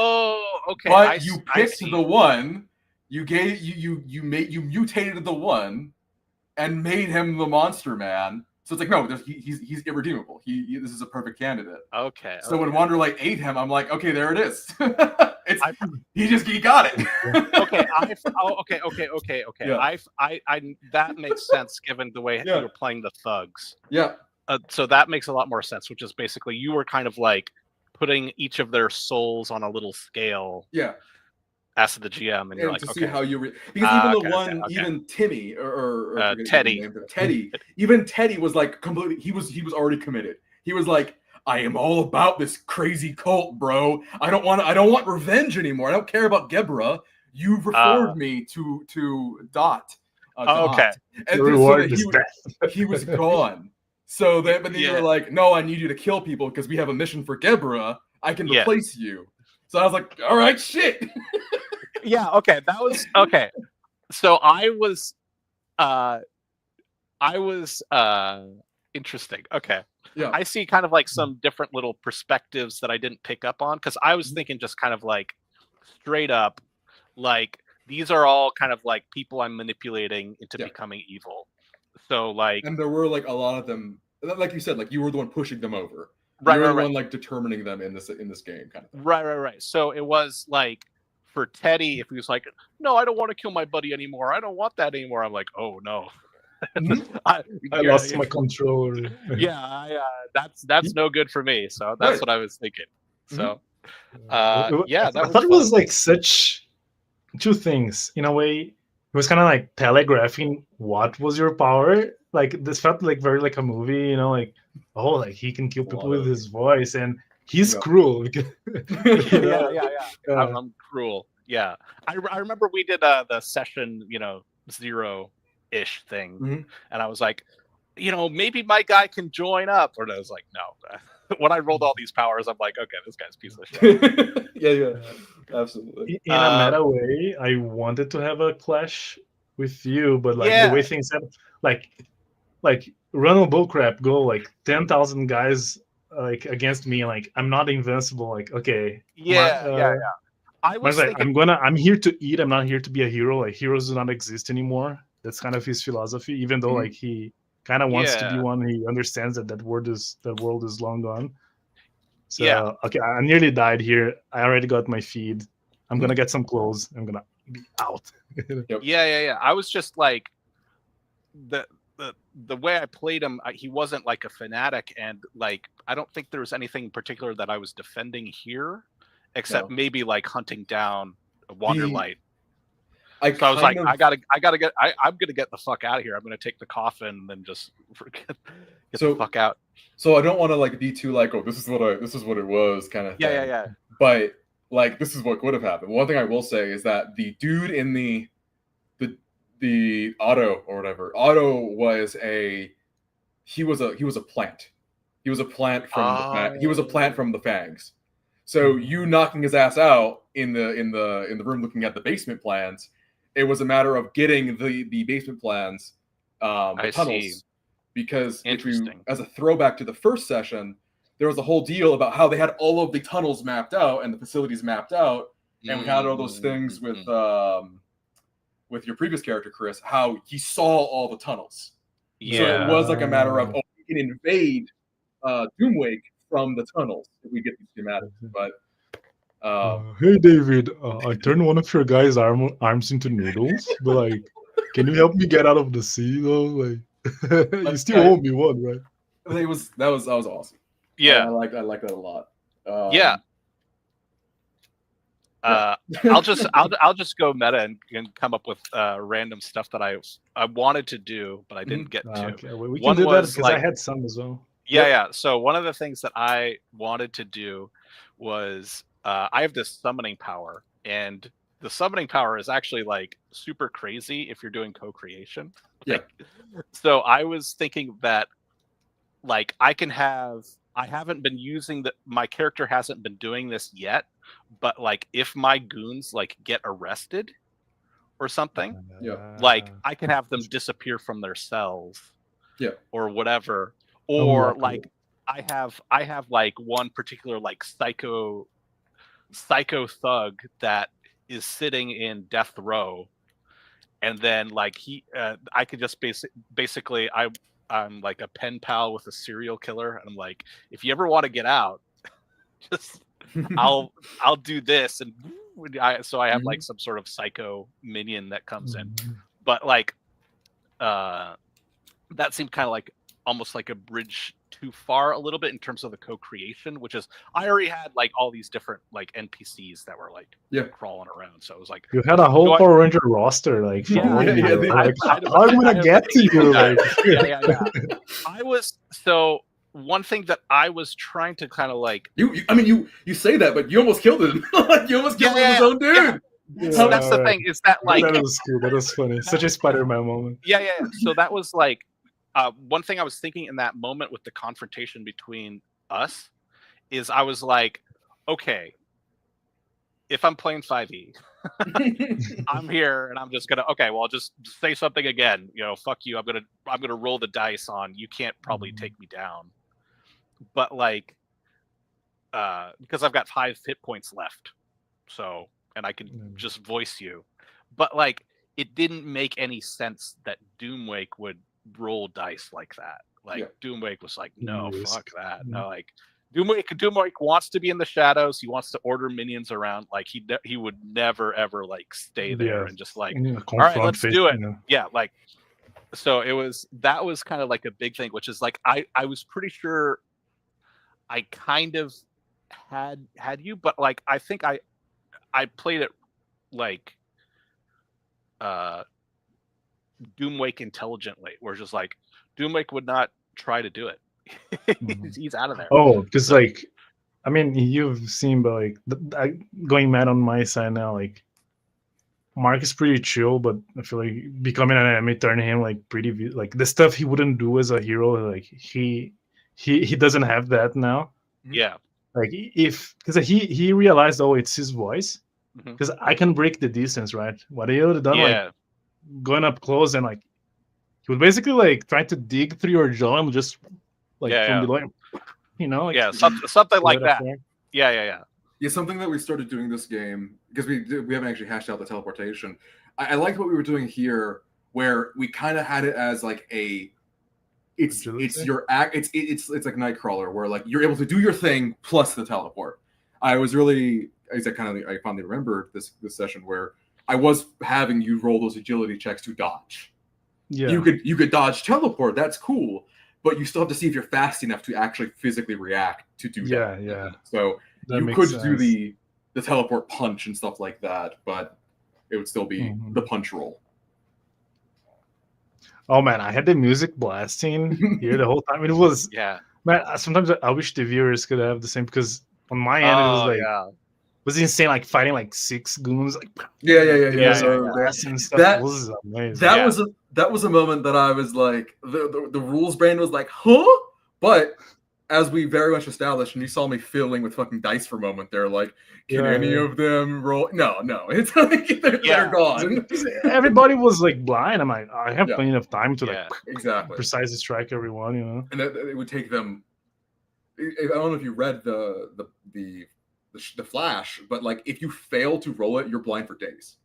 okay. but you picked the one. You mutated the one and made him the monster man. So it's like, no, he's irredeemable. This is a perfect candidate. Okay. So when Wanderlight ate him, I'm like, okay, there it is. He got it. Okay. Okay. Yeah. I that makes sense given the way Yeah. you're playing the thugs. Yeah. So that makes a lot more sense, which is basically you were kind of like putting each of their souls on a little scale. Yeah. As the GM, and you're like, to okay. see how you because even okay. even Timmy or I forget Teddy. his name, Teddy, even Teddy was like completely. He was already committed. He was like, I am all about this crazy cult, bro. I don't want revenge anymore. I don't care about Gebra. You've referred me to Dot. Okay. And The reward is death. he was gone. So then, but then you were like, no, I need you to kill people because we have a mission for Gebra. I can replace you. So I was like, all right, shit. Yeah, okay. That was okay. So I was interesting. Okay. Yeah. I see kind of like some different little perspectives that I didn't pick up on because I was thinking just kind of like straight up, like these are all kind of like people I'm manipulating into becoming evil. So like, and there were like a lot of them, like you said, like you were the one pushing them over. Right, you were right, the right. one like determining them in this game, kind of thing. Right. So it was like for Teddy, if he was like, no, I don't want to kill my buddy anymore. I don't want that anymore. I'm like, oh no. I lost my control. Yeah, that's no good for me. So that's what I was thinking. So I that thought it was like such two things in a way. It was kind of like telegraphing what was your power. Like this felt like very like a movie, like like he can kill people with his voice, and he's cruel. Yeah. I'm cruel. Yeah, I remember we did the session, 0-ish thing, and I was like, maybe my guy can join up. Or I was like, no. When I rolled all these powers, I'm like, okay, this guy's a piece of shit. yeah, absolutely. In a meta way, I wanted to have a clash with you, but like the way things happen, like run a bullcrap, go like 10,000 guys like against me, like I'm not invincible. Like okay, yeah. I was like, thinking, I'm here to eat. I'm not here to be a hero. Like heroes do not exist anymore. That's kind of his philosophy. Even though like he kind of wants to be one, he understands that world is long gone. So okay, I nearly died here. I already got my feed. I'm gonna get some clothes. I'm gonna be out. Yeah. I was just like the way I played him. He wasn't like a fanatic, and like I don't think there was anything in particular that I was defending here, except maybe like hunting down a Wanderlight. So I was like, I'm gonna get the fuck out of here. I'm gonna take the coffin and then just get the fuck out. So I don't want to like be too like, oh, this is what it was kind of thing. Yeah. But like this is what would have happened. One thing I will say is that the dude in the Otto or whatever, Otto was a plant. He was a plant from the Fangs. So you knocking his ass out in the room looking at the basement plans, it was a matter of getting the basement plans, the tunnels. See. Because as a throwback to the first session, there was a whole deal about how they had all of the tunnels mapped out and the facilities mapped out, and we had all those things with your previous character, Chris, how he saw all the tunnels. Yeah. So it was like a matter of, we can invade Doomwake from the tunnels if we get these schematics. But Hey David, I turned one of your guys' arms into noodles, but like, can you help me get out of the sea though? Like, you still owe me one, right? that was awesome. Yeah. I like that a lot. Yeah. I'll just go meta and come up with random stuff that I wanted to do, but I didn't get to. Okay, well, we One can do that was because I like, had some as well. yeah. So one of the things that I wanted to do was I have this summoning power, and the summoning power is actually like super crazy if you're doing co-creation. Yeah. So I was thinking that like I haven't been using my character hasn't been doing this yet, but like if my goons like get arrested or something, like I can have them disappear from their cells, or whatever, or like I have like one particular like psycho thug that is sitting in death row, and then like I could just basically I'm like a pen pal with a serial killer, and I'm like, if you ever want to get out, just I'll do this, and so I have like some sort of psycho minion that comes in, but like that seemed kind of like almost like a bridge too far a little bit in terms of the co-creation, which is I already had like all these different like NPCs that were like crawling around, so it was like you had a whole Power Ranger roster, like how am I gonna get to you? Like, I was so one thing that I was trying to kind of like you say that, but you almost killed him. You almost killed his own dude. So that's the thing, is that like that was cool. That was funny. Such a Spider-Man moment. So that was like one thing I was thinking in that moment with the confrontation between us is I was like, okay, if I'm playing 5e, I'm here and I'm just gonna I'll just say something again. You know, fuck you. I'm gonna roll the dice on you can't probably take me down. But like, because I've got 5 hit points left, so and I can just voice you. But like, it didn't make any sense that Doomwake would roll dice like that. Like Doomwake was like, no, fuck that. No, like Doomwake wants to be in the shadows. He wants to order minions around. Like he would never ever like stay there and just like, all right, let's do it. Yeah, like so that was kind of like a big thing, which is like I was pretty sure I kind of had you, but like I think I played it like Doomwake intelligently, where it's just like Doomwake would not try to do it. He's out of there. Oh, because like, I mean, you've seen, but like, going mad on my side now, like, Mark is pretty chill, but I feel like becoming an enemy turned him like pretty like the stuff he wouldn't do as a hero. Like he doesn't have that now. Yeah. Like because he realized, oh, it's his voice. Because I can break the distance, right? What he would have done, like going up close and like he would basically like try to dig through your jaw and just like from below, you know, like, something like that. Yeah, something that we started doing this game, because we haven't actually hashed out the teleportation. I liked what we were doing here, where we kind of had it as like it's your act. It's like Nightcrawler, where like you're able to do your thing plus the teleport. I finally remembered this session where I was having you roll those agility checks to dodge. Yeah, you could dodge teleport. That's cool, but you still have to see if you're fast enough to actually physically react to do that. Yeah. So that you could do the teleport punch and stuff like that, but it would still be the punch roll. Oh man, I had the music blasting here the whole time. It was man. Sometimes I wish the viewers could have the same, because on my end it was like it was insane, like fighting like 6 goons. Like That was amazing. That was a moment that I was like, the rules brain was like, huh? But as we very much established, and you saw me fiddling with fucking dice for a moment there, like, can any of them roll? No, it's like they're gone. Everybody was like blind. I'm like, I have plenty of time to like exactly precisely strike everyone, you know. And it would take them. I don't know if you read the flash, but like if you fail to roll it, you're blind for days.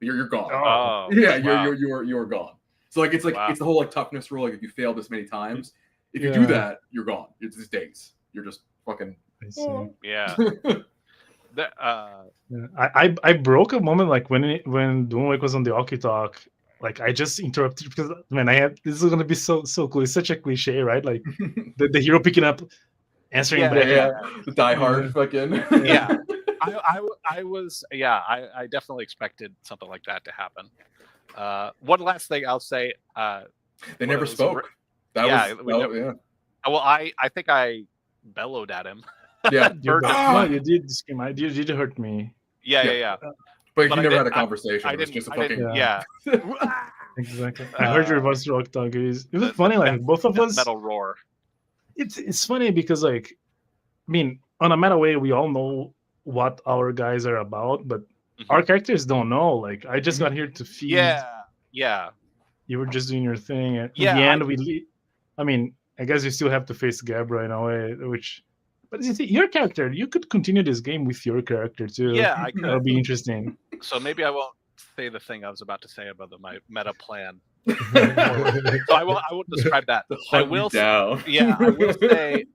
You're gone. Oh, you're gone. So like it's the whole like toughness rule. Like if you fail this many times, if you do that, you're gone. It's just days. You're just fucking. Yeah. I broke a moment like when Doomwick was on the Oki Talk. Like I just interrupted because man, this is gonna be so cool. It's such a cliche, right? Like the hero picking up, answering Yeah, back. The Die Hard Yeah. fucking. Yeah. I definitely expected something like that to happen. One last thing I'll say. They never was- spoke. yeah, Yeah. Well, I think I bellowed at him. Yeah. You, Ah! no, you did scream. You did hurt me. Yeah. But But you I never did- had a conversation. I It was didn't. just a I fucking. didn't. Yeah. Exactly. I heard your voice rock talk. It was That- funny. Like that- both of that us. metal roar. It's funny because like, I mean, on a meta way, we all know what our guys are about, but our characters don't know. Like, I just got here to feed. Yeah. You were just doing your thing, and Yeah, in the end, I mean, I guess you still have to face Gabra in a way, which. But you see, your character, you could continue this game with your character too. Yeah, I could. That'll be interesting. So maybe I won't say the thing I was about to say about my meta plan. So I won't describe that. I will say, I will say,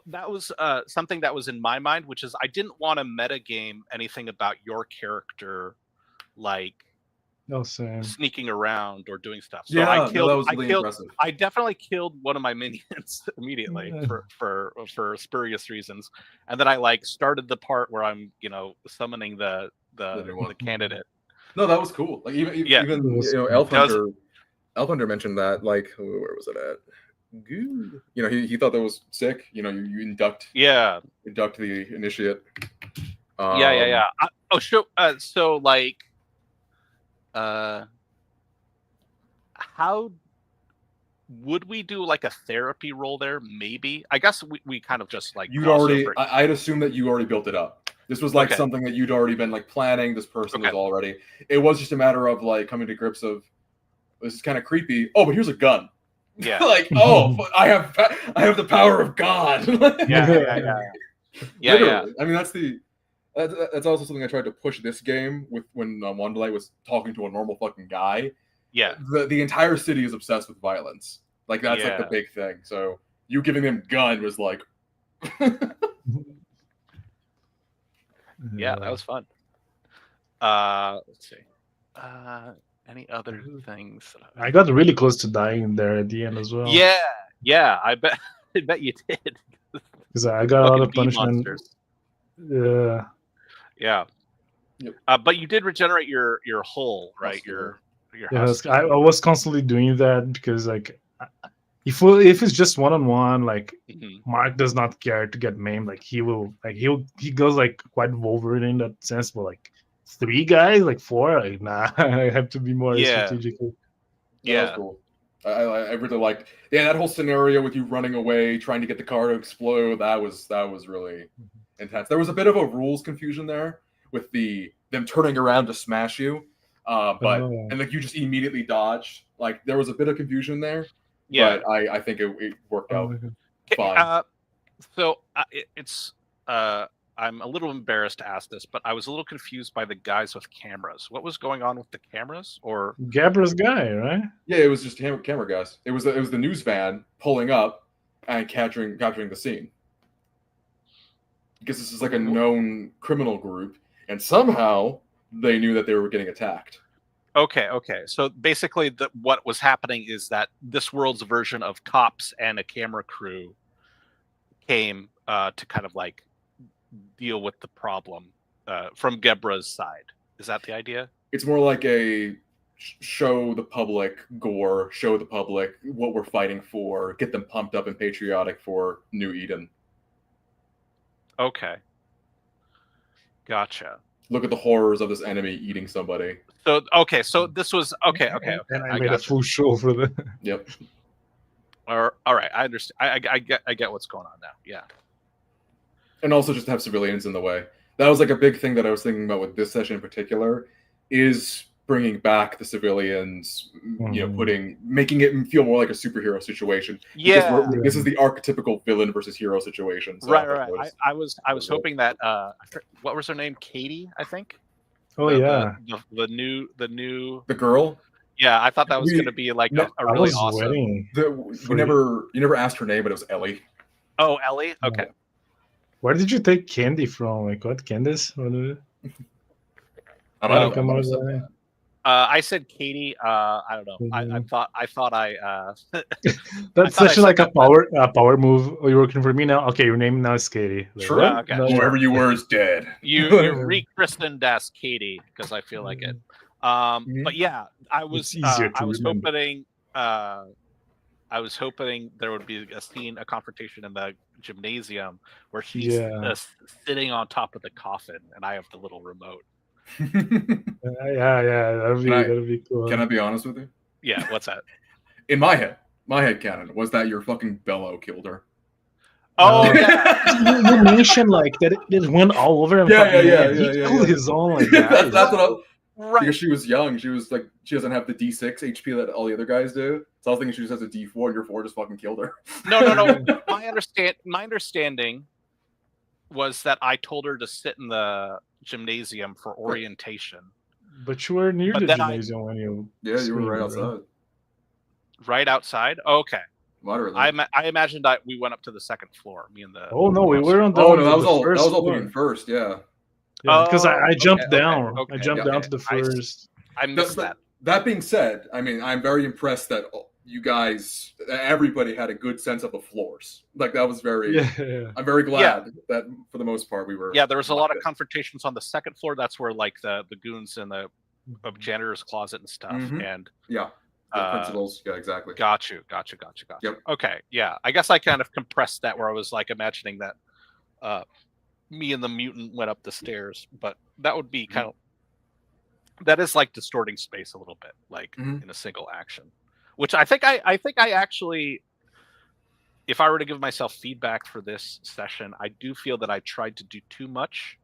that was something that was in my mind, which is I didn't want to meta game anything about your character, like No, same. sneaking around or doing stuff. So Yeah, I killed. that was really impressive. I definitely killed one of my minions immediately for spurious reasons, and then I like started the part where I'm summoning the candidate. No, that was cool. Like even Elf Hunter mentioned that. Like, where was it at? Good. He thought that was sick. You induct. Yeah. Induct the initiate. Yeah. So like, how would we do like a therapy role there? Maybe. I guess we kind of just like you'd already. I'd assume that you already built it up. This was like something that you'd already been like planning. This person was already. It was just a matter of like coming to grips of this is kind of creepy. Oh, but here's a gun. Yeah. Like, oh, I have the power of God. Yeah. I mean, that's also something I tried to push this game with when Wandelight was talking to a normal fucking guy. Yeah. The entire city is obsessed with violence. Like that's like the big thing. So you giving them gun was like. Yeah, that was fun. Let's see. Any other things? I got really close to dying there at the end as well. Yeah. I bet you did. Because I got a lot of punishment. Yeah. Yep. But you did regenerate your hull, right? Your house. I was constantly doing that because like if it's just one-on-one, like Mark does not care to get maimed. Like he goes like quite Wolverine in that sense, but like 3 guys, like 4, like nah, I have to be more strategic. Yeah, that was cool. I really liked that whole scenario with you running away, trying to get the car to explode. That was really intense. There was a bit of a rules confusion there with them turning around to smash you, and like you just immediately dodged. Like there was a bit of confusion there. Yeah, but I think it worked out fine. It's I'm a little embarrassed to ask this, but I was a little confused by the guys with cameras. What was going on with the cameras? Or Gabra's guy, right? Yeah, it was just camera guys. It was the news van pulling up and capturing the scene. Because this is like a known criminal group, and somehow they knew that they were getting attacked. Okay. So basically, what was happening is that this world's version of cops and a camera crew came to kind of like deal with the problem from Gebra's side. Is that the idea? It's more like a show the public gore, show the public what we're fighting for, get them pumped up and patriotic for New Eden. Okay. Gotcha. Look at the horrors of this enemy eating somebody. So this was okay. And I made a full show for the. Yep. All right, I understand. I get what's going on now. Yeah. And also just have civilians in the way. That was like a big thing that I was thinking about with this session in particular, is bringing back the civilians, making it feel more like a superhero situation. Yeah. This is the archetypical villain versus hero situation. So right. I was hoping that what was her name? Katie, I think. Oh yeah. The girl. Yeah, I thought that was going to be like a really awesome. You never asked her name, but it was Ellie. Oh, Ellie. Okay. Where did you take candy from? Like what? Candice? What is it? I might have, Come I might on, have said guy. that. I said Katie. I don't know. I Mhm. thought I That's thought I such said like a that, power move. Oh, you're working for me now. Okay, your name now is Katie. Like, True. what? okay, No, sure. Whoever you were is dead. You rechristened as Katie because I feel like it. But yeah, It's easier to I was remember. hoping there would be a confrontation in the gymnasium where she's Yeah. sitting on top of the coffin and I have the little remote. Yeah. That'd be cool. Can I be honest with you? Yeah, what's that? In my head canon was that your fucking bellow killed her. Oh Uh, yeah, you mentioned like that it went all over him. Yeah, He killed his own like that's guys. what I, right. because she was young. She was like, she doesn't have the D6 HP that all the other guys do. So I was thinking she just has a D4, and your 4 just fucking killed her. No. My understanding was that I told her to sit in the gymnasium for orientation. But you were near But the then gymnasium when you. Yeah, you were right screamed, outside. Right outside? Okay. Moderately. I imagined that we went up to the second floor. Me and the. Oh no, we were on the. Oh no, that was all. First That was all floor. being first. Yeah. Yeah, because I Oh, jumped okay, down. okay, I jumped down okay. to the first. I missed that. That being said, I mean, I'm very impressed that you guys, everybody had a good sense of the floors. Like that was very. Yeah. I'm very glad that for the most part we were. Yeah, there was a lot of confrontations on the second floor. That's where like the goons in the janitor's closet and stuff. Mhm. And Yeah. Principals. Yeah, exactly. Got you. Yep. Okay, yeah. I guess I kind of compressed that where I was like imagining that me and the mutant went up the stairs, but that would be kind of that is like distorting space a little bit, like in a single action. Which I think I actually, if I were to give myself feedback for this session, I do feel that I tried to do too much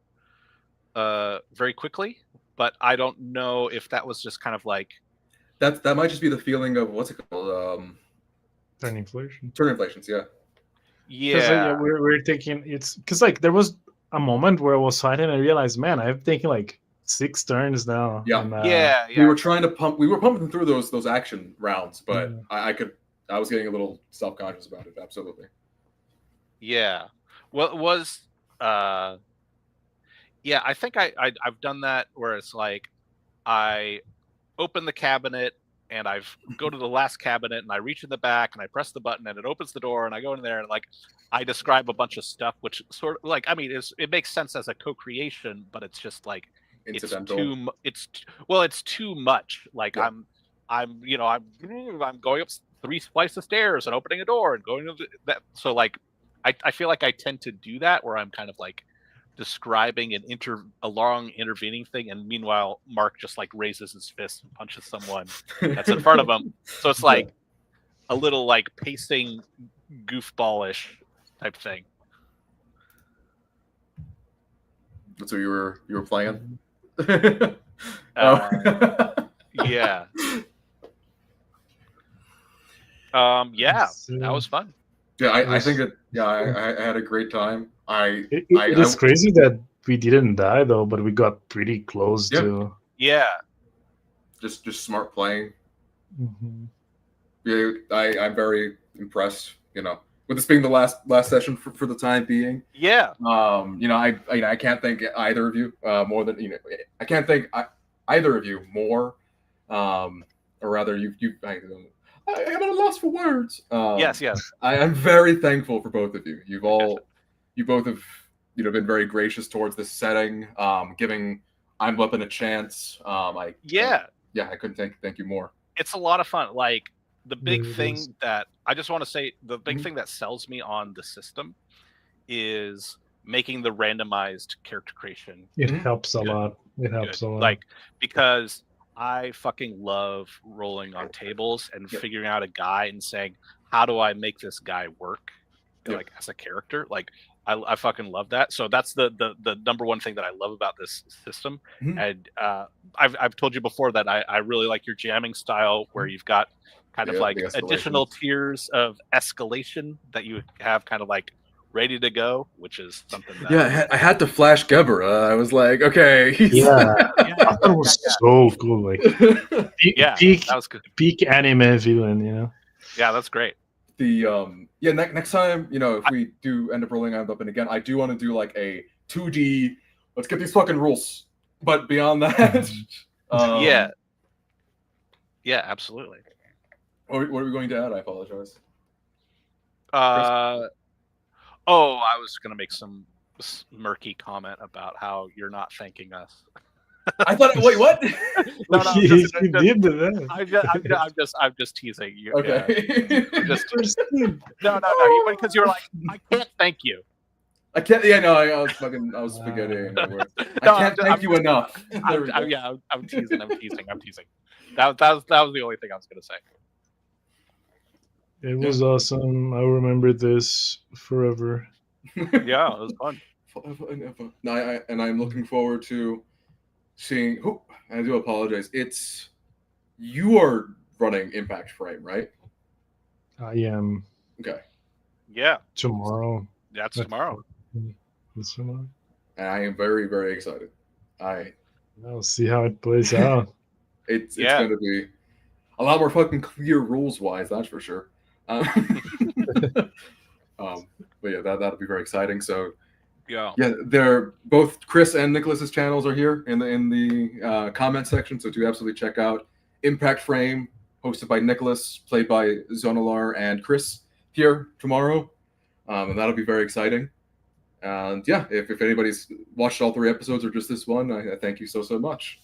very quickly, but I don't know if that was just kind of like That might just be the feeling of what's it called? Turn inflation. Turn inflations. Yeah. yeah. We're thinking it's because like there was a moment where I was fighting and I realized, man, I've taken like 6 turns now. Yeah. And, yeah. We were trying to pump. We were pumping through those action rounds, but Yeah. I was getting a little self-conscious about it. Absolutely. Yeah. Well, it was. Yeah, I think I've done that where it's like I open the cabinet and I've go to the last cabinet and I reach in the back and I press the button and it opens the door and I go in there and like I describe a bunch of stuff which sort of like I mean it makes sense as a co-creation, but it's just like Incidental. it's too much. Like Yeah. I'm going up 3 flights of stairs and opening a door and going to that. So like I feel like I tend to do that where I'm kind of like describing a long intervening thing, and meanwhile Mark just like raises his fist and punches someone that's in front of him. So it's like a little like pacing goofballish type thing. That's what you were playing. Yeah. Yeah, that was fun. Yeah, I think it. Yeah, I had a great time. It is crazy that we didn't die though, but we got pretty close to. Yeah. Just smart playing. Mm-hmm. Yeah, I'm very impressed. You know, with this being the last session for the time being. Yeah. You know, I can't thank either of you more than I can't thank either of you more. Or rather, I'm at a loss for words. Yes. I am very thankful for both of you. You both have been very gracious towards this setting, giving I'm Weapon a chance. I couldn't thank you more. It's a lot of fun. Like the big thing is. that I just want to say, the big thing that sells me on the system is making the randomized character creation. It helps a lot. It helps a lot. Like because I fucking love rolling on tables and figuring out a guy and saying, how do I make this guy work like as a character? Like I fucking love that. So that's the number one thing that I love about this system. And I've told you before that I really like your jamming style where you've got kind of like additional tiers of escalation that you have kind of like ready to go, which is something that I had to flash Gebera. I was like, okay. That was so cool. Like that was good. Peak anime villain, Yeah, that's great. next time, if we do end up rolling out up and again, I do want to do like a 2D. Let's get these fucking rules. But beyond that, yeah, absolutely. What are we going to add? I apologize. I was gonna make some murky comment about how you're not thanking us. I thought. Wait, what? No, He did that. I'm just teasing you. Okay. No, because you were like, I can't thank you. I can't. Yeah, no, I was spaghettiing. I can't thank you enough. I'm teasing. That was the only thing I was gonna say. It was awesome. I remember this forever. Yeah, it was fun. Forever and ever. No, I'm looking forward to seeing. Oh, I do apologize. You are running Impact Frame, right? I am. Okay. Yeah. Tomorrow. That's tomorrow. It's tomorrow. And I am very, very excited. I'll see how it plays out. It's going to be a lot more fucking clear rules wise, that's for sure. But yeah, that'll be very exciting. So yeah, they're both Chris and Nicholas's channels are here in the comment section. So do absolutely check out Impact Frame, hosted by Nicolas, played by Zonalar and Chris here tomorrow, and that'll be very exciting. And yeah, if anybody's watched all 3 episodes or just this one, I thank you so much.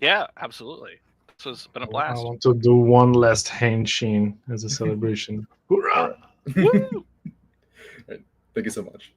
Yeah, absolutely. This has been a blast. I want to do one last handshake as a celebration. Hoorah! All right. Thank you so much.